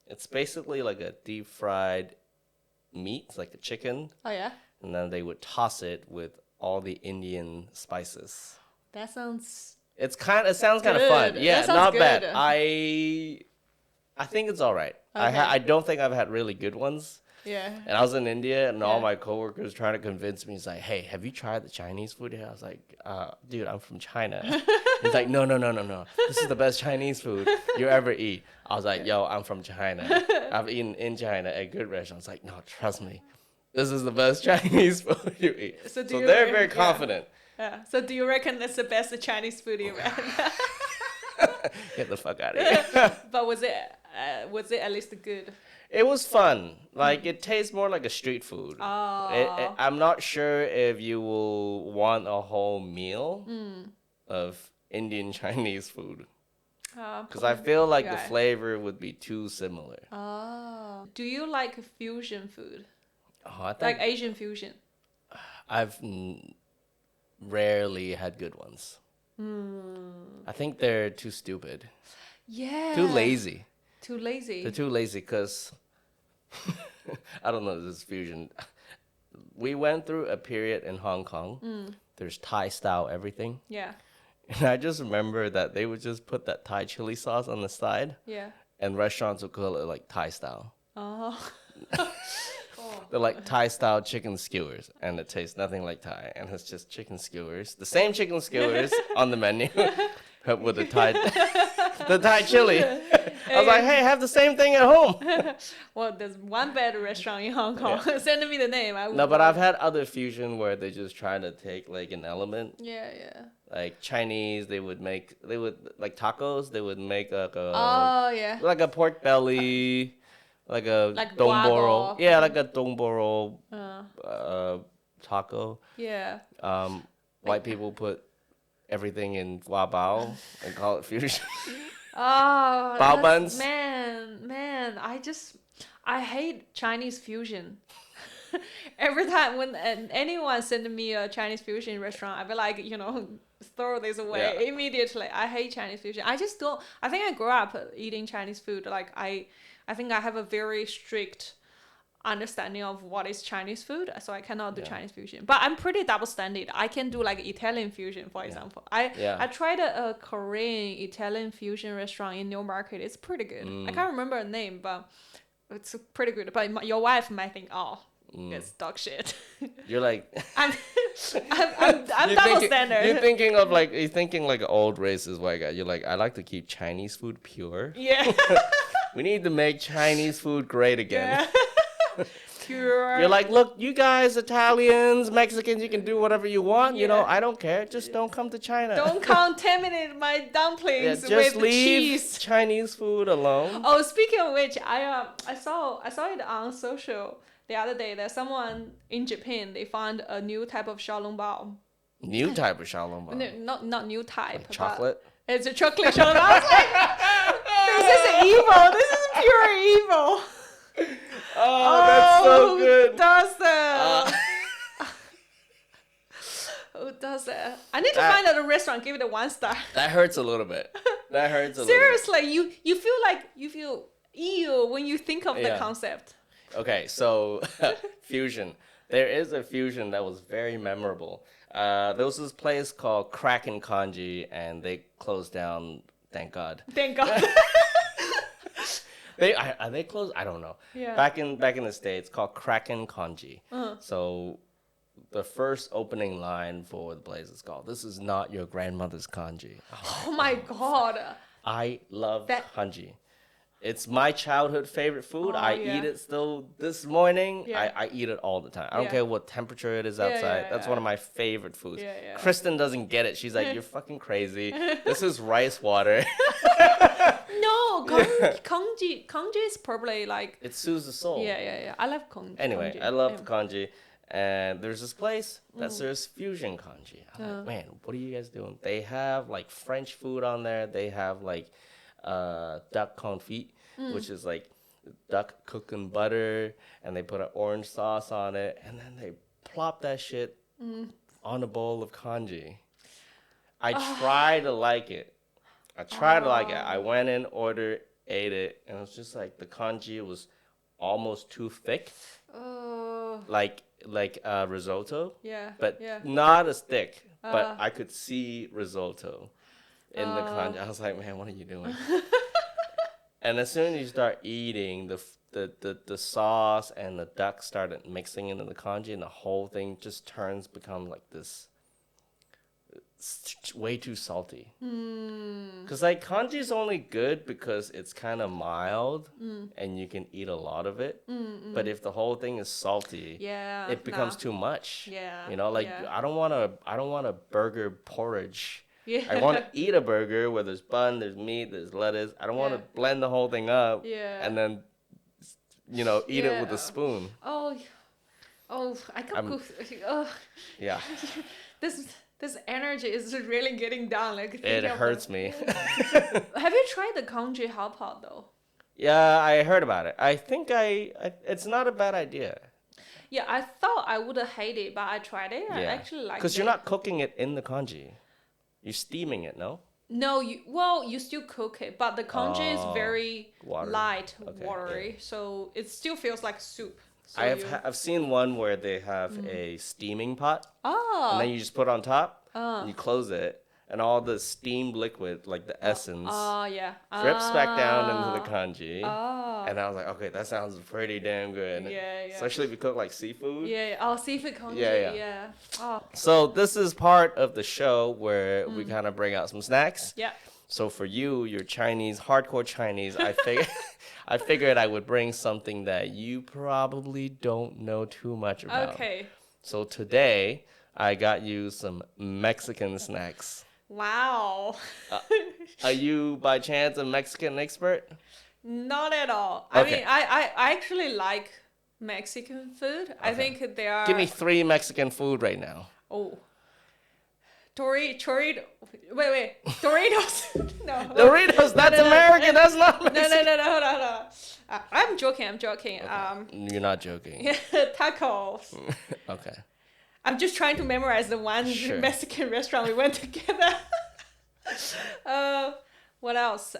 S1: a deep fried meat, it's like a chicken,
S2: Oh yeah.
S1: and then they would toss it with all the Indian spices.
S2: That sounds.
S1: It sounds kind of fun.
S2: Good.
S1: Yeah,
S2: That sounds
S1: not
S2: good.
S1: bad. I think it's all right.
S2: Okay.
S1: I don't think I've had really good ones.
S2: Yeah.
S1: And I was in India, and all
S2: Yeah.
S1: my coworkers trying to convince me. He's like, "Hey, have you tried the Chinese food here?" I was like, "Dude, I'm from China." He's like, "No. This is the best Chinese food you ever eat." I was like, "Yo, I'm from China. I've eaten in China at good restaurants." Like, "No, trust me, this is the best Chinese food you eat."
S2: So
S1: So they're very
S2: yeah.
S1: confident.
S2: Yeah. So do you reckon that's the best Chinese food you've had?
S1: Get the fuck out of here.
S2: But was it at least good?
S1: It was fun. Like, it tastes more like a street food.
S2: Oh.
S1: I'm not sure if you will want a whole meal of Indian Chinese food. Because I feel like the
S2: Yeah.
S1: flavor would be too similar.
S2: Oh. Do you like fusion food?
S1: Oh, I
S2: Like
S1: think
S2: Asian fusion?
S1: I've rarely had good ones. I think they're too stupid.
S2: Yeah.
S1: Too lazy.
S2: Too lazy.
S1: They're too lazy because I don't know this fusion. We went through a period in Hong Kong. There's Thai style everything.
S2: Yeah.
S1: And I just remember that they would just put that Thai chili sauce on the side,
S2: Yeah.
S1: and restaurants would call it like Thai style.
S2: Oh.
S1: They're like Thai style chicken skewers, and it tastes nothing like Thai, and it's just chicken skewers, the same chicken skewers on the menu, but with the Thai chili. I was like, hey, have the same thing at home.
S2: Well, there's one bad restaurant in Hong Kong. Send me the name. I would
S1: No, but
S2: go.
S1: I've had other fusion where they just try to take like an element.
S2: Yeah, yeah.
S1: Like Chinese, they would like tacos, they would make like
S2: Oh, yeah.
S1: like a pork belly, like a
S2: Like
S1: dongboro.
S2: guago.
S1: Yeah, like a dongboro
S2: Uh,
S1: taco.
S2: yeah.
S1: White people put everything in guabao and call it fusion.
S2: Oh,
S1: Bao
S2: that's-
S1: buns?
S2: Man, I hate Chinese fusion. Every time when anyone send me a Chinese fusion restaurant, I be like, throw this away
S1: Yeah.
S2: immediately. I hate Chinese fusion. I just don't. I think I grew up eating Chinese food. Like I think I have a very strict understanding of what is Chinese food, so I cannot do Chinese fusion. But I'm pretty double standard. I can do like Italian fusion, for example. I tried a Korean Italian fusion restaurant in Newmarket. It's pretty good. I can't remember the name, but it's pretty good. But your wife might think, oh, it's dog shit.
S1: You're like
S2: I'm double standard.
S1: You're thinking like an old racist white guy. You're like, I like to keep Chinese food pure.
S2: Yeah.
S1: We need to make Chinese food great again.
S2: Pure.
S1: You're like, look, you guys, Italians, Mexicans, you can do whatever you want.
S2: Yeah.
S1: I don't care. Just don't come to China.
S2: Don't contaminate my
S1: Yeah,
S2: dumplings
S1: just
S2: with
S1: leave
S2: cheese.
S1: Chinese food alone.
S2: Oh, speaking of which, I saw it on social the other day that someone in Japan, they found a new type of xiaolongbao.
S1: New type of xiaolongbao.
S2: No, not new type.
S1: Like chocolate?
S2: But it's a chocolate xiaolongbao. I was like, this is evil. This is pure evil.
S1: Oh, that's so good.
S2: Who does that? Who does that? I need to find out a restaurant, give it a 1 star.
S1: That hurts a little bit. That hurts a little bit.
S2: Seriously, you feel ew when you think of the concept.
S1: Okay, so fusion. There is a fusion that was very memorable. There was this place called Kraken Kanji, and they closed down. Thank God.
S2: Thank God.
S1: Are they closed? I don't know.
S2: Yeah.
S1: Back in the States, called Kraken Kanji. So the first opening line for the place is called, "This is not your grandmother's kanji."
S2: Oh my God.
S1: I love kanji. It's my childhood favorite food. I eat it still this morning.
S2: Yeah.
S1: I eat it all the time. I don't care what temperature it is outside. That's one of my favorite foods.
S2: Yeah.
S1: Kristen doesn't get it. She's like, "You're fucking crazy. This is rice water."
S2: No, kanji is probably like...
S1: It soothes the soul.
S2: Yeah. I love kanji.
S1: Anyway, I love the kanji. And there's this place that serves fusion kanji. I'm like, man, what are you guys doing? They have like French food on there. They have like duck confit, which is like duck cooked in butter, and they put an orange sauce on it, and then they plop that shit on a bowl of kanji. I try to like it. I went in, ordered, ate it, and it was just like the kanji was almost too thick. Like risotto.
S2: Yeah.
S1: But not as thick. But I could see risotto in the kanji. I was like, man, what are you doing? And as soon as you start eating, the sauce and the duck started mixing into the kanji, and the whole thing just become like this. It's way too salty. Because like kanji is only good because it's kind of mild and you can eat a lot of it. But if the whole thing is salty, it becomes too much.
S2: Yeah.
S1: You know, like I don't want a burger porridge.
S2: Yeah.
S1: I want to eat a burger where there's bun, there's meat, there's lettuce. I don't want to blend the whole thing up and then eat it with a spoon.
S2: Oh, I can't cook.
S1: Yeah.
S2: This energy is really getting down. Like
S1: it hurts me.
S2: Have you tried the kanji hot pot though?
S1: Yeah, I heard about it. I think it's not a bad idea.
S2: Yeah, I thought I would hate it, but I tried it. I actually liked it.
S1: Because you're not cooking it in the kanji. You're steaming it, no?
S2: No, you still cook it, but the kanji is very light, watery, so it still feels like soup. So
S1: I've seen one where they have a steaming pot.
S2: Oh.
S1: And then you just put it on top, and you close it, and all the steamed liquid, like the essence, drips back down into the kanji. Oh. And I was like, okay, that sounds pretty damn good.
S2: Yeah.
S1: Especially if you cook like seafood.
S2: Yeah. Oh, seafood kanji. Yeah. Oh.
S1: So this is part of the show where we kind of bring out some snacks.
S2: Yeah.
S1: So for you, you're Chinese, hardcore Chinese. I figured I would bring something that you probably don't know too much about.
S2: Okay.
S1: So today, I got you some Mexican snacks.
S2: Wow.
S1: Are you, by chance, a Mexican expert?
S2: Not at all.
S1: Okay.
S2: I mean, I actually like Mexican food. Okay. I think they are...
S1: Give me 3 Mexican food right now.
S2: Oh. Chorito. Wait. Doritos. No.
S1: Doritos. That's American. That's not Mexican.
S2: No. Hold on. I'm joking. Okay.
S1: You're not joking.
S2: Tacos.
S1: Okay.
S2: I'm just trying to memorize the one Mexican restaurant we went together. What else?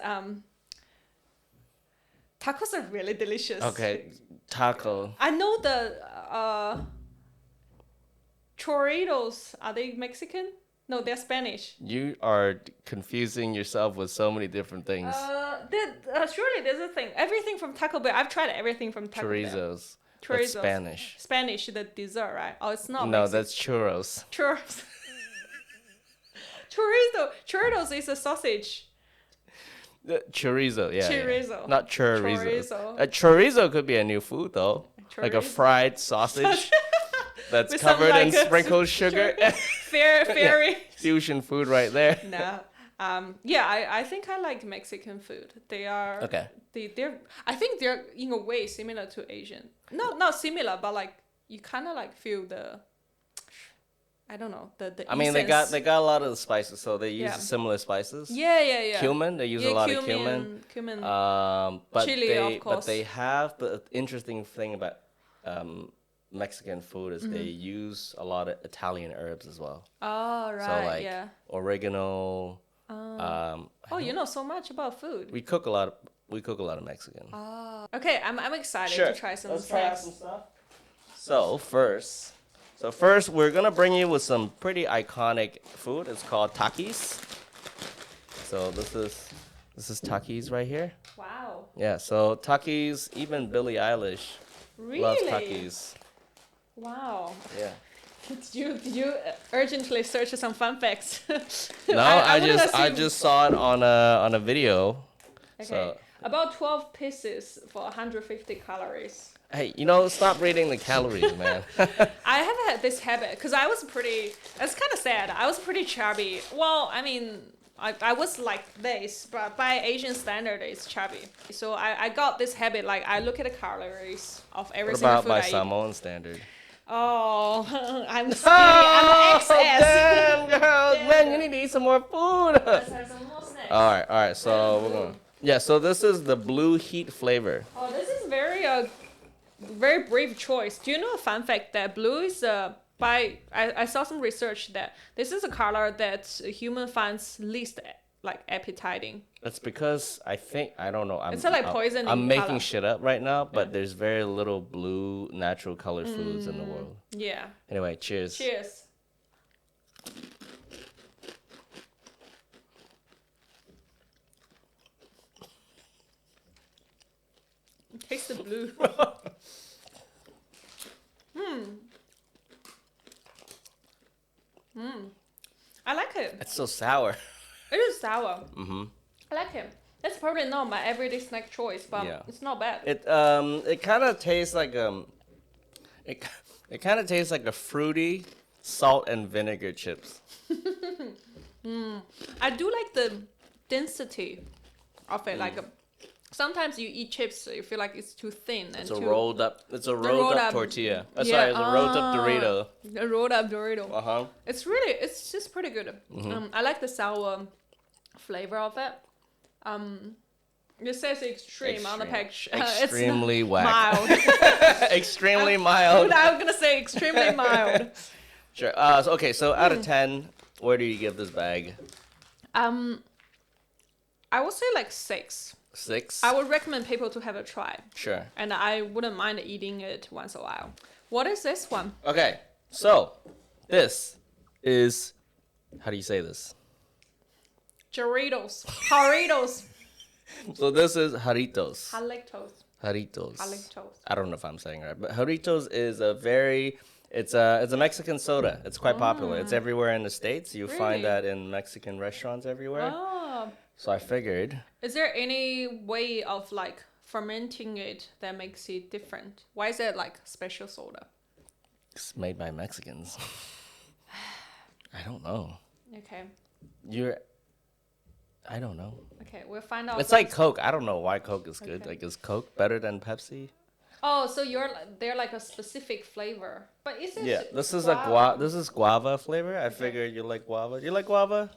S2: Tacos are really delicious.
S1: Okay. Taco.
S2: I know the choritos. Are they Mexican? No, they're Spanish.
S1: You are confusing yourself with so many different things.
S2: Surely there's a thing. Everything from Taco Bell. I've tried everything from Taco Bell.
S1: Chorizos. That's Spanish.
S2: Spanish, the dessert, right? Oh, it's not
S1: No,
S2: Mexican.
S1: that's churros.
S2: Choritos is a sausage.
S1: Chorizo, yeah.
S2: Chorizo.
S1: Yeah. Not chorizo. A chorizo could be a new food, though. Chorizo? Like a fried sausage that's
S2: with
S1: covered
S2: like
S1: in sprinkled sugar.
S2: Fairy.
S1: Fusion food right there.
S2: No. Yeah, I think I like Mexican food. They are
S1: Okay.
S2: they're I think they're in a way similar to Asian. Not similar, but like you kind of like feel the I don't know the
S1: I mean,
S2: essence.
S1: they got a lot of the spices, so they use
S2: Yeah.
S1: similar spices.
S2: Yeah.
S1: Cumin, they use a lot of cumin.
S2: Cumin.
S1: But
S2: Chili, of
S1: but
S2: course.
S1: they have the interesting thing about Mexican food is they use a lot of Italian herbs as well.
S2: Oh, right.
S1: So like
S2: Yeah.
S1: oregano.
S2: Oh, you know so much about food.
S1: We cook a lot. We cook a lot of Mexican.
S2: Oh. Okay, I'm excited
S1: Sure.
S2: to try some
S1: Let's try out
S2: snacks.
S1: some stuff. So first we're gonna bring you with some pretty iconic food. It's called Takis. So this is Takis right here.
S2: Wow.
S1: Yeah. So Takis, even Billie Eilish loves
S2: Really?
S1: Takis.
S2: Wow.
S1: Yeah.
S2: Did you urgently search some fun facts?
S1: No,
S2: I
S1: I
S2: wouldn't
S1: just
S2: assume.
S1: saw it on a video.
S2: Okay.
S1: So
S2: About 12 pieces for 150 calories.
S1: hey, stop reading the calories, man.
S2: I have had this habit because I was pretty. It's kind of sad. I was pretty chubby. Well, I mean, I was like this, but by Asian standard, it's chubby. So I got this habit. Like I look at the calories of every
S1: What
S2: single
S1: about
S2: food
S1: by
S2: I eat.
S1: Samoan standard?
S2: Oh, I'm skinny. I'm XS.
S1: Damn, girl,
S2: Damn,
S1: man,
S2: girl.
S1: you need to eat some more food.
S2: Let's have some more snacks.
S1: All right. So we're going. Yeah. So this is the blue heat flavor.
S2: Oh, this is very brave choice. Do you know a fun fact that blue is I saw some research that this is a color that a human finds least like appetizing.
S1: That's because I don't know.
S2: It's like poison
S1: I'm
S2: in
S1: making
S2: color.
S1: shit up right now, but there's very little blue natural colored foods in the world.
S2: Yeah.
S1: Anyway, cheers.
S2: Cheers. Taste the blue. I like it.
S1: It's so sour.
S2: It is sour. I like it. That's probably not my everyday snack choice, but
S1: Yeah.
S2: it's not bad.
S1: It kind of tastes like it kind of tastes like a fruity salt and vinegar chips.
S2: I do like the density of it. Like sometimes you eat chips, you feel like it's too thin and
S1: It's a
S2: too
S1: rolled up
S2: rolled up-
S1: tortilla.
S2: yeah,
S1: Sorry, it's a rolled up Dorito.
S2: a rolled up Dorito.
S1: Uh-huh.
S2: It's just pretty good. I like the sour flavor of it. It says extreme on the package.
S1: Extremely
S2: it's
S1: whack.
S2: mild.
S1: Extremely mild.
S2: I'm gonna say extremely mild.
S1: Sure. So out of 10, where do you give this bag?
S2: I would say like 6.
S1: 6?
S2: I would recommend people to have a try,
S1: Sure.
S2: and I wouldn't mind eating it once a while. What is this one?
S1: Okay. So, this is, how do you say this?
S2: Jarritos. Jarritos.
S1: So this is Jarritos.
S2: Jarritos.
S1: Jarritos.
S2: Jarritos.
S1: I don't know if I'm saying it right, but Jarritos is it's a Mexican soda. It's quite popular. It's everywhere in the States. You
S2: Really?
S1: find that in Mexican restaurants everywhere.
S2: Oh.
S1: So I figured,
S2: Is there any way of like fermenting it that makes it different? Why is it like special soda?
S1: it's made by Mexicans. I don't know.
S2: Okay.
S1: I don't know.
S2: Okay, we'll find out.
S1: It's like Coke. I don't know why Coke is good.
S2: Okay.
S1: Like, is Coke better than Pepsi?
S2: Oh, so they're like a specific flavor. But is it
S1: Yeah, this is this is guava flavor. I figured you like guava. You like guava?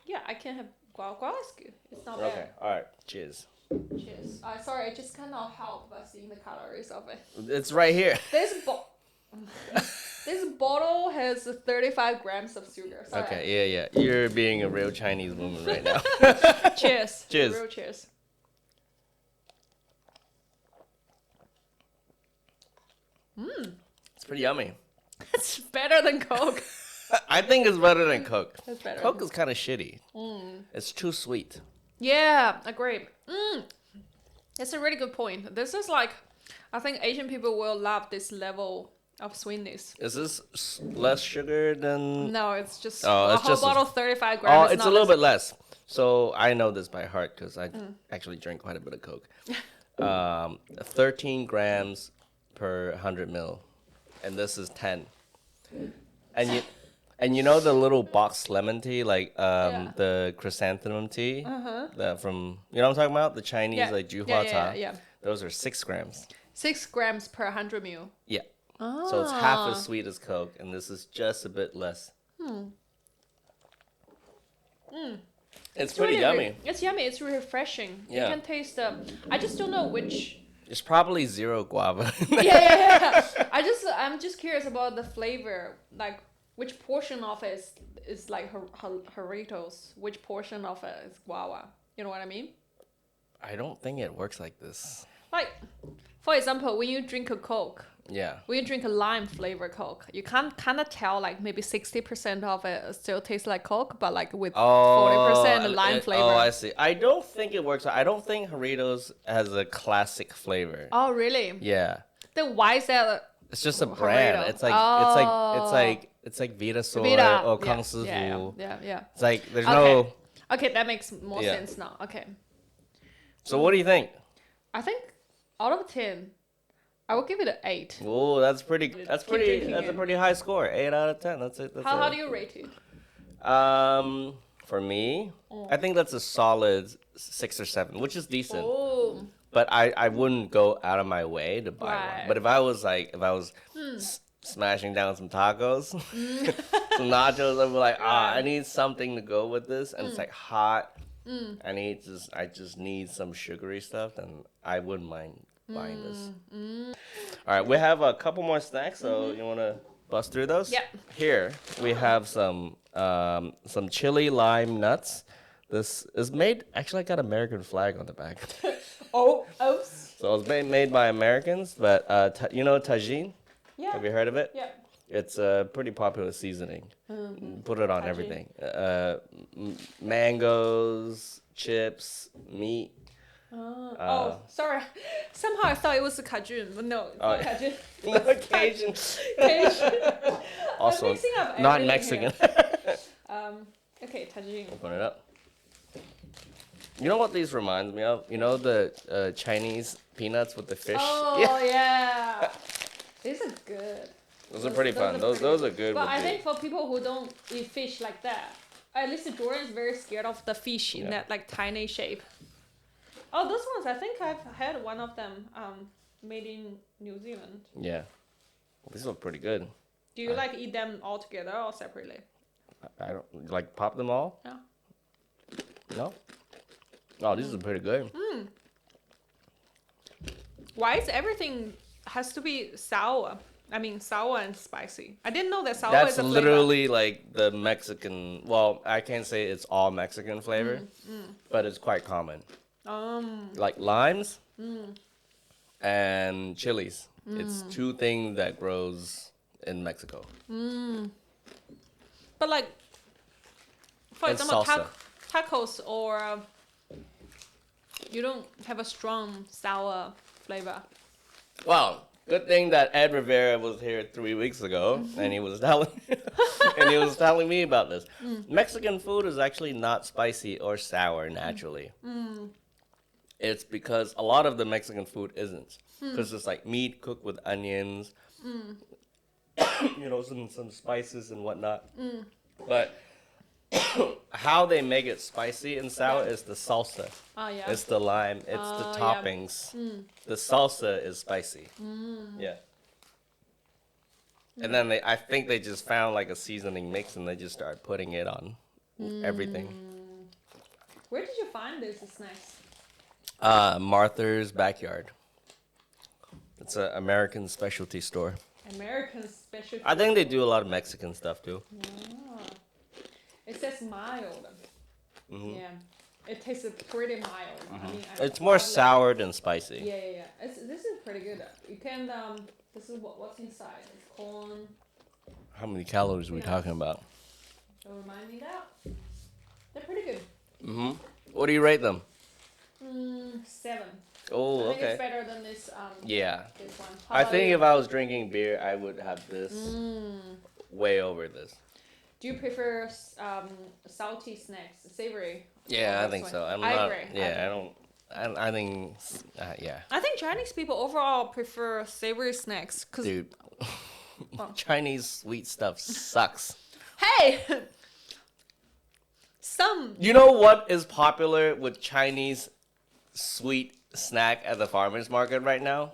S2: Yeah, I can have guava. Guava is good. It's not
S1: Okay.
S2: bad.
S1: All right. Cheers.
S2: Cheers. Sorry, I just cannot help but seeing the calories of it.
S1: It's right here.
S2: This bottle has 35 grams of sugar. Sorry.
S1: Okay. Yeah. You're being a real Chinese woman right now.
S2: Cheers.
S1: Cheers.
S2: Real cheers.
S1: It's pretty yummy.
S2: It's better than Coke.
S1: I think it's better than Coke.
S2: It's better.
S1: Coke is kind of shitty. It's too sweet.
S2: Yeah, agree. That's a really good point. This is like, I think Asian people will love this level of sweetness.
S1: Is this less sugar than?
S2: No, it's just
S1: Oh,
S2: a
S1: it's
S2: whole
S1: just
S2: bottle, 35
S1: Oh,
S2: grams.
S1: it's a little bit less. So I know this by heart because I actually drink quite a bit of Coke. 13 grams per 100 ml, and this is 10. And you know the little box lemon tea, like
S2: Yeah.
S1: the chrysanthemum tea,
S2: Uh-huh.
S1: from you know what I'm talking about, the Chinese
S2: Yeah.
S1: like
S2: Yeah,
S1: juhua
S2: yeah,
S1: cha.
S2: yeah.
S1: Those are 6 grams.
S2: 6 grams per 100 ml.
S1: Yeah.
S2: Ah.
S1: So it's half as sweet as Coke, and this is just a bit less. It's pretty yummy.
S2: It's yummy. It's refreshing.
S1: Yeah.
S2: You can taste the. I just don't know which.
S1: It's probably zero guava.
S2: Yeah. I'm just curious about the flavor. Like, which portion of it is like Jarritos? Which portion of it is guava? You know what I mean?
S1: I don't think it works like this.
S2: Like, for example, when you drink a Coke,
S1: Yeah.
S2: when you drink a lime flavor Coke, you can kind of tell like maybe 60% of it still tastes like Coke, but like with 40% lime flavor.
S1: Oh, I see. I don't think it works. I don't think Jarritos has a classic flavor.
S2: Oh, really?
S1: Yeah.
S2: Then why is that?
S1: It's just a brand.
S2: Jarrito.
S1: It's like Vita Soy
S2: Vita.
S1: or
S2: Yeah,
S1: Kang Sư
S2: yeah,
S1: Fu.
S2: yeah.
S1: It's like there's
S2: Okay.
S1: no.
S2: Okay, that makes more
S1: Yeah.
S2: sense now. Okay.
S1: So what do you think?
S2: I think out of 10, I will give it an 8.
S1: Oh, that's pretty. That's
S2: Keep
S1: pretty.
S2: drinking
S1: That's a
S2: it.
S1: pretty high score. 8 out of 10. That's it. That's
S2: How
S1: it.
S2: do you rate it?
S1: For me, I think that's a solid 6 or 7, which is decent.
S2: Oh.
S1: But I wouldn't go out of my way to buy
S2: Right.
S1: one. But if I was smashing down some tacos, some nachos, I'd be like, I need something to go with this, and it's like hot. I just need some sugary stuff, and I wouldn't mind buying this. All right, we have a couple more snacks, so you want to bust through those?
S2: Yep.
S1: Here we have some chili lime nuts. This is made. Actually, I got American flag on the back.
S2: Oh, oops.
S1: So it's made by Americans, but you know tagine?
S2: Yeah.
S1: Have you heard of it?
S2: Yeah.
S1: It's a pretty popular seasoning. Put it on
S2: Tagine.
S1: everything. Mangoes, chips, meat.
S2: Sorry. Somehow I thought it was a Cajun, but no, it's
S1: Oh,
S2: not Cajun.
S1: No, Cajun.
S2: Cajun.
S1: Also,
S2: I'm mixing up
S1: not
S2: everything
S1: Mexican.
S2: here. Okay, tagine.
S1: Open it up. You know what these reminds me of? You know the Chinese peanuts with the fish?
S2: Oh yeah. These are good.
S1: Those are pretty fun. Those are good.
S2: But
S1: with
S2: I
S1: the-
S2: think for people who don't eat fish like that, at least Jordan is very scared of the fish in that like tiny shape. Oh, those ones, I think I've had one of them made in New Zealand.
S1: Yeah. These look pretty good.
S2: Do you like eat them all together or separately?
S1: I don't like pop them all.
S2: No.
S1: No. Oh, these are pretty good.
S2: Why is everything has to be sour? I mean, sour and spicy. I didn't know that sour
S1: That's
S2: is a flavor.
S1: literally like the Mexican. Well, I can't say it's all Mexican flavor, but it's quite common. Like limes and chilies. It's two things that grows in Mexico.
S2: But like, for
S1: And
S2: example,
S1: salsa.
S2: tacos or you don't have a strong sour flavor.
S1: Well, good thing that Ed Rivera was here 3 weeks ago, and he was telling me about this. Mexican food is actually not spicy or sour naturally. It's because a lot of the Mexican food isn't, because it's like meat cooked with onions, you know, some spices and whatnot. But how they make it spicy and sour is the salsa.
S2: Oh yeah.
S1: It's the lime. It's the
S2: yeah.
S1: toppings. The salsa is spicy. Yeah. And then I think they just found like a seasoning mix and they just started putting it on everything.
S2: Where did you find these snacks?
S1: Martha's Backyard. It's an American specialty store.
S2: American special.
S1: I think they do a lot of Mexican stuff too.
S2: It says mild. Yeah. It tastes pretty mild. I mean,
S1: It's more sour than spicy.
S2: Yeah. This is pretty good. You can this is what's inside. It's corn.
S1: How many calories are we
S2: Yeah.
S1: talking about?
S2: Don't remind me that. They're pretty good.
S1: What do you rate them?
S2: 7.
S1: Oh,
S2: I think
S1: okay.
S2: it's better than this.
S1: Yeah.
S2: This one.
S1: I think if I was drinking beer, I would have this way over this.
S2: Do you prefer salty snacks, savory?
S1: Yeah,
S2: Or
S1: I think
S2: this
S1: so.
S2: one?
S1: I'm
S2: I
S1: not.
S2: agree.
S1: Yeah, I don't. I think. Yeah,
S2: I think Chinese people overall prefer savory snacks because
S1: dude. Chinese sweet stuff sucks.
S2: Hey, some.
S1: You know what is popular with Chinese sweet snack at the farmer's market right now?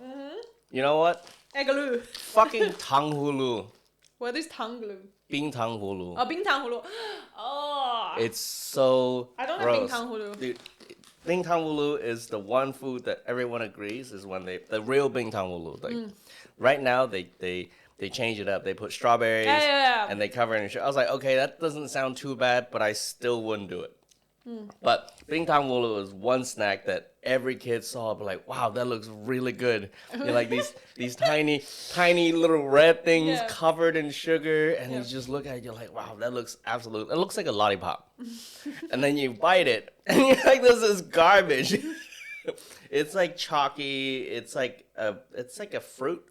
S1: You know what?
S2: Eggaloo.
S1: Fucking tanghulu.
S2: What is tangloo?
S1: Bing tanghulu.
S2: Oh, bing tanghulu. Oh.
S1: It's so
S2: I don't
S1: gross.
S2: have bing tanghulu.
S1: Dude, bing tanghulu is the one food that everyone agrees is when the real bing tanghulu. Like right now they change it up. They put strawberries and they cover it in sugar. I was like, okay, that doesn't sound too bad, but I still wouldn't do it. But bing tanghulu is one snack that every kid saw, but like, wow, that looks really good. You're like these tiny little red things covered in sugar, and you just look at it, you're like, wow, that looks absolute. It looks like a lollipop. And then you bite it, and you're like, this is garbage. It's like chalky. It's like a fruit,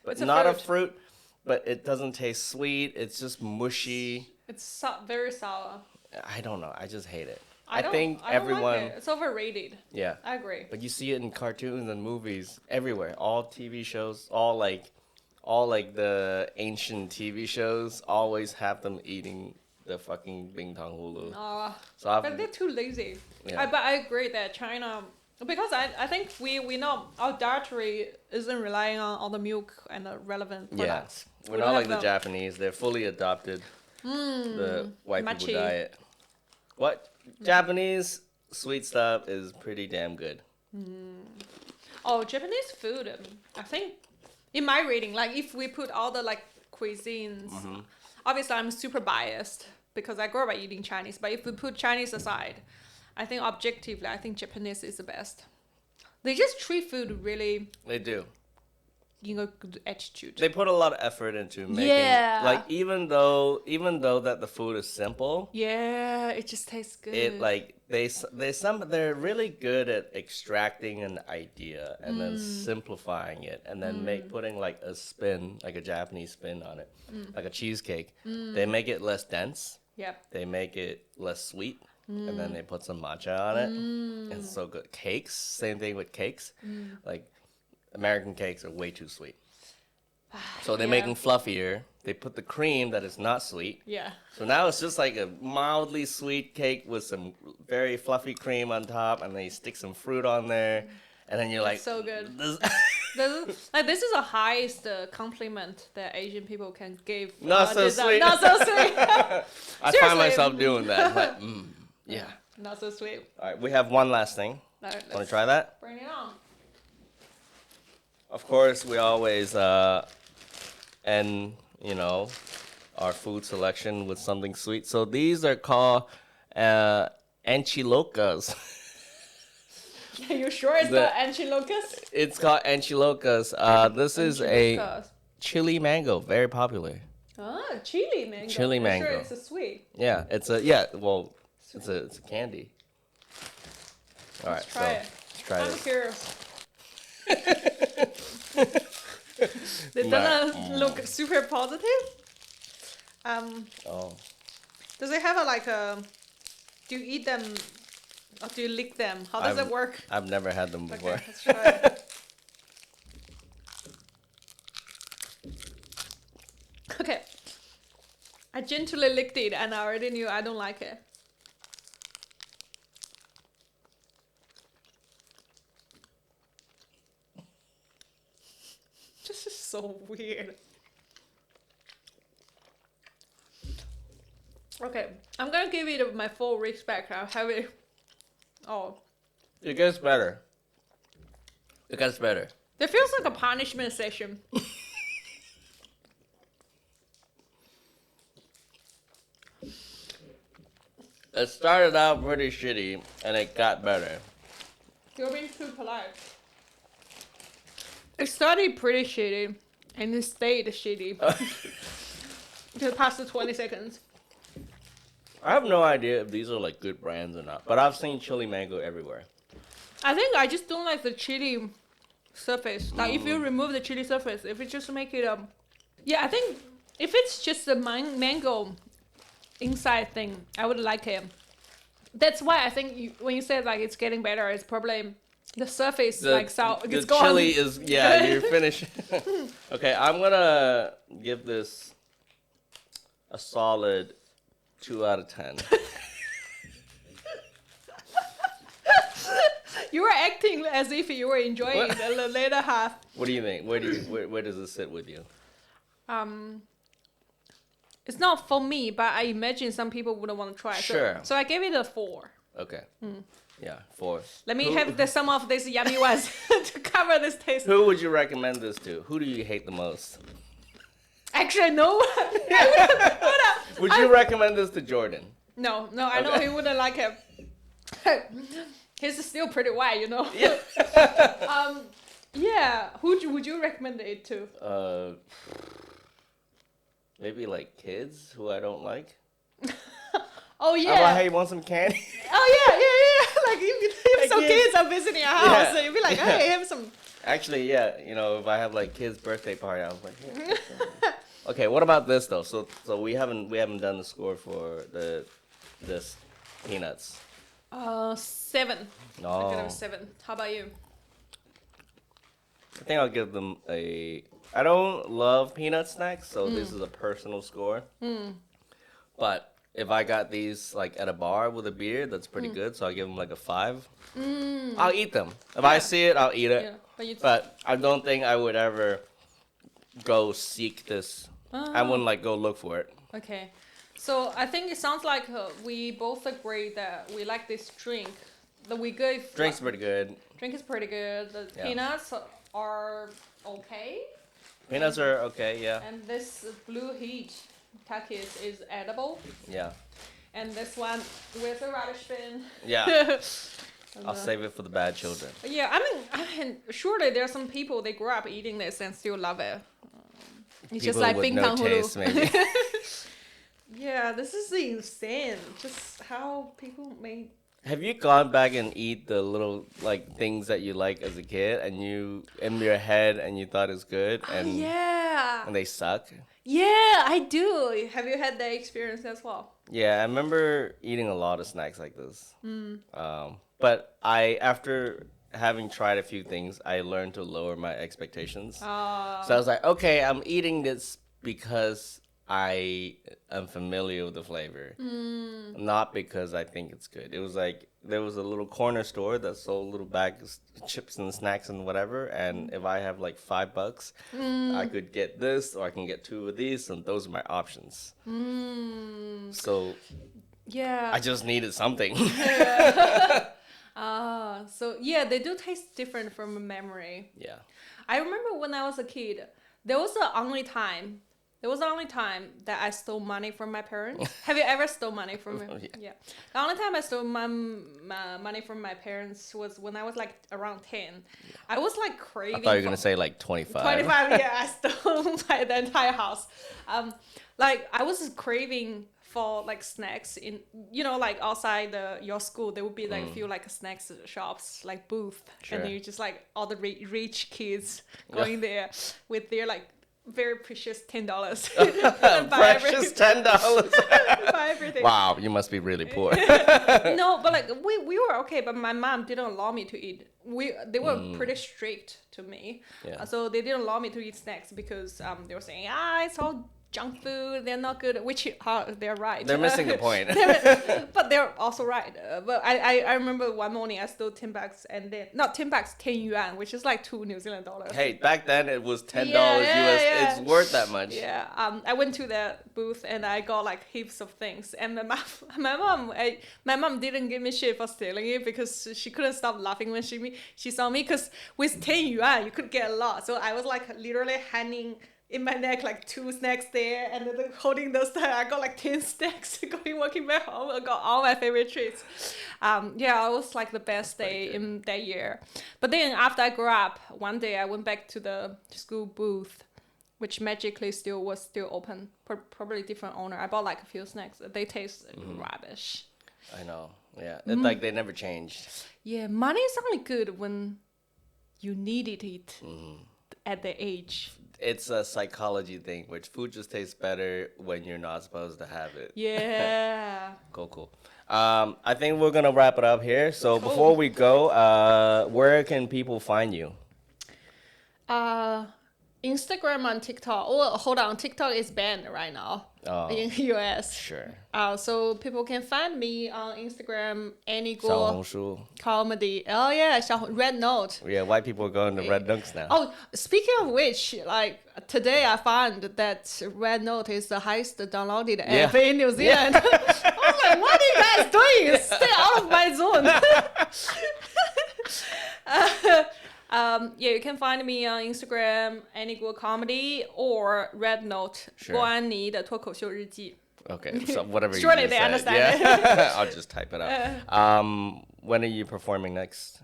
S1: but it's not a fruit. But it doesn't taste sweet. It's just mushy.
S2: It's very sour.
S1: I don't know. I just hate it.
S2: I
S1: think
S2: don't
S1: everyone.
S2: like it. It's overrated.
S1: Yeah.
S2: I agree.
S1: But you see it in cartoons and movies everywhere. All TV shows, all like the ancient TV shows always have them eating the fucking bing tang hulu.
S2: But they're too lazy.
S1: Yeah.
S2: But I agree that China, because I think we know our dietary isn't relying on all the milk and the relevant products.
S1: Yeah. We're not like the Japanese. They're fully adopted the white
S2: Machi.
S1: people diet. What? Japanese sweet stuff is pretty damn good.
S2: Oh, Japanese food. I think in my reading, like if we put all the like cuisines, obviously I'm super biased because I grew up eating Chinese. But if we put Chinese aside, I think objectively, I think Japanese is the best. They just treat food really.
S1: They do.
S2: Good attitude.
S1: They put a lot of effort into making. Like even though that the food is simple.
S2: Yeah, it just tastes good.
S1: It like they're really good at extracting an idea and then simplifying it and then putting like a spin, like a Japanese spin on it, like a cheesecake. They make it less dense.
S2: Yep.
S1: They make it less sweet. And then they put some matcha on it. It's so good. Cakes, same thing with cakes. Like American cakes are way too sweet. So they make them fluffier. They put the cream that is not sweet.
S2: Yeah.
S1: So now it's just like a mildly sweet cake with some very fluffy cream on top, and they stick some fruit on there, and then you're like,
S2: so good.
S1: This
S2: This is the highest compliment that Asian people can give.
S1: Not so sweet.
S2: Not so sweet.
S1: I find myself doing that. Like, yeah.
S2: Not so sweet.
S1: All right, we have one last thing.
S2: All right,
S1: Want to try that?
S2: Bring it on.
S1: Of course, we always end, our food selection with something sweet. So these are called enchilocas.
S2: Are you sure it's the enchilocas?
S1: It's called enchilocas. This is a chili mango, very popular.
S2: Ah, chili mango.
S1: Chili mango.
S2: Sure, it's a sweet.
S1: Yeah, it's a candy. All right,
S2: Let's try it.
S1: Let's try
S2: I'm
S1: this.
S2: curious. It doesn't look super positive.
S1: Oh.
S2: Does it have do you eat them or do you lick them? How does it work?
S1: I've never had them before.
S2: Okay, let's try it. Okay. I gently licked it and I already knew I don't like it. This is so weird. Okay, I'm gonna give it my full respect. I'll have it. Oh.
S1: It gets better. It gets better.
S2: It feels like a punishment session.
S1: It started out pretty shitty, and it got better.
S2: You're being too polite. It started pretty shitty, and it stayed shitty. Until past the 20 seconds.
S1: I have no idea if these are like good brands or not, but I've seen chili mango everywhere.
S2: I think I just don't like the chili surface. Like if you remove the chili surface, if it just make it yeah, I think if it's just the mango inside thing, I would like it. That's why I think when you said like it's getting better, it's probably the surface it's
S1: the
S2: gone.
S1: chili is you're finished. Okay, I'm gonna give this a solid 2 out of 10.
S2: You were acting as if you were enjoying
S1: What?
S2: the later half.
S1: What do you think? Where does it sit with you?
S2: It's not for me, but I imagine some people wouldn't want to try.
S1: Sure.
S2: So I gave it a 4.
S1: Okay. Yeah, 4.
S2: Let me have some of these yummy ones to cover this taste.
S1: Who would you recommend this to? Who do you hate the most?
S2: Actually, no.
S1: Would you recommend this to Jordan?
S2: No, I know
S1: Okay.
S2: he wouldn't like it. He's still pretty white, you know.
S1: Yeah.
S2: Yeah. Would you recommend it to?
S1: Maybe like kids who I don't like.
S2: Oh
S1: I'm
S2: yeah.
S1: like, hey, you want some candy?
S2: Oh yeah. Like if some kids are visiting your house,
S1: Yeah.
S2: you'd be like, hey, have some.
S1: Actually, yeah. You know, if I have like kids' birthday party, I was like, yeah. Okay. What about this though? So we haven't done the score for this peanuts.
S2: 7.
S1: No.
S2: I give them 7. How about you?
S1: I think I'll give them a. I don't love peanut snacks, so this is a personal score. But if I got these like at a bar with a beer, that's pretty good. So I'll give them like a 5. I'll eat them. If I see it, I'll eat it.
S2: Yeah,
S1: But I don't think I would ever go seek this. I wouldn't like go look for it.
S2: Okay. So I think it sounds like we both agree that we like this drink. That we gave.
S1: Drink's pretty good.
S2: Drink is pretty good. The
S1: Yeah.
S2: peanuts are okay.
S1: Peanuts are okay, yeah.
S2: And this blue heat Takis is edible.
S1: Yeah.
S2: And this one with the radish bin.
S1: Yeah. I'll save it for the bad children.
S2: Yeah, I mean, surely there are some people they grew up eating this and still love it. It's just
S1: People
S2: like
S1: with
S2: Bing
S1: no
S2: Tang
S1: taste, maybe.
S2: Yeah, this is insane. Just how people make.
S1: Have you gone back and eat the little like things that you like as a kid and you in your head and you thought it's good and
S2: Yeah.
S1: and they suck?
S2: Yeah, I do. Have you had that experience as well?
S1: Yeah, I remember eating a lot of snacks like this. But after having tried a few things, I learned to lower my expectations. So I was like, okay, I'm eating this because I am familiar with the flavor, not because I think it's good. It was like there was a little corner store that sold little bags of chips and snacks and whatever. And if I have like $5, I could get this or I can get 2 of these, and those are my options. So
S2: Yeah.
S1: I just needed something.
S2: So yeah, they do taste different from a memory.
S1: Yeah.
S2: I remember when I was a kid, there was the only time that I stole money from my parents. Have you ever stole money from
S1: Yeah.
S2: The only time I stole my money from my parents was when I was like around 10. Yeah. I was like craving.
S1: I thought you were going to say like 25.
S2: 25, yeah, I stole the entire house. Like I was craving for like snacks in, you know, like outside your school there would be like a few like snacks shops like booth, and then you just like all the rich kids going there with their like very precious $10.
S1: Precious $10.
S2: Buy everything.
S1: Wow, you must be really poor.
S2: No, but like we were okay, but my mom didn't allow me to eat. They were pretty strict to me.
S1: Yeah.
S2: So they didn't allow me to eat snacks because they were saying it's all junk food, they're not good, which they're right.
S1: They're missing the point.
S2: But they're also right. But I remember one morning I stole $10 and then not $10, 10 yuan, which is like $2 New Zealand dollars.
S1: Hey, back then it was $10 US.
S2: Yeah.
S1: It's worth that much.
S2: Yeah. I went to the booth and I got like heaps of things. And my mom didn't give me shit for stealing it because she couldn't stop laughing when she saw me. Because with 10 yuan you could get a lot. So I was like literally hanging in my neck like 2 snacks there, and then holding those. I got like 10 snacks walking back home. I got all my favorite treats. Yeah, it was like the best day in that year. But then after I grew up, one day I went back to the school booth, which magically was still open. Probably different owner. I bought like a few snacks. They taste rubbish.
S1: I know. Yeah, it's like they never changed.
S2: Yeah, money is only good when you needed it at the age.
S1: It's a psychology thing, which food just tastes better when you're not supposed to have it.
S2: Yeah.
S1: Cool. I think we're gonna wrap it up here. So before we go, where can people find you?
S2: Instagram and TikTok. Oh, hold on. TikTok is banned right now in US.
S1: Sure.
S2: So people can find me on Instagram,
S1: 小
S2: Anygo
S1: 红书.
S2: Comedy. Oh, yeah. Red Note.
S1: Yeah, white people are going to Red Dunks now.
S2: Oh, speaking of which, like today I found that Red Note is the highest downloaded app in New Zealand. I'm like, what are you guys doing? Stay out of my zone. You can find me on Instagram, Anygo Comedy or Red Note, 郭安妮的脱口秀日记.
S1: Okay, so whatever you
S2: Surely
S1: just
S2: they
S1: said.
S2: understand
S1: Yeah. I'll just type it out. When are you performing next?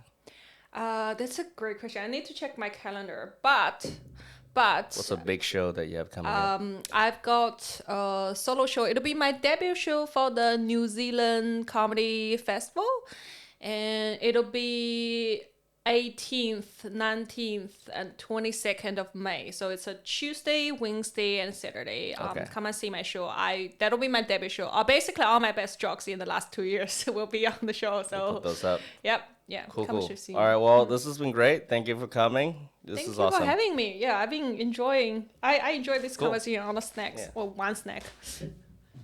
S2: That's a great question. I need to check my calendar, but
S1: What's a big show that you have coming up?
S2: I've got a solo show. It'll be my debut show for the New Zealand Comedy Festival, and it'll be 18th, 19th, and 22nd of May. So it's a Tuesday, Wednesday, and Saturday. Come and see my show. That'll be my debut show. Basically, all my best jokes in the last 2 years will be on the show. So
S1: We'll put those up.
S2: Yep. Yeah.
S1: Cool.
S2: See.
S1: All right. Well, this has been great. Thank you for coming. This
S2: Thank
S1: is
S2: you
S1: awesome.
S2: for having me. Yeah, I've been enjoying. I enjoy this
S1: Cool.
S2: conversation on the snacks or one snack.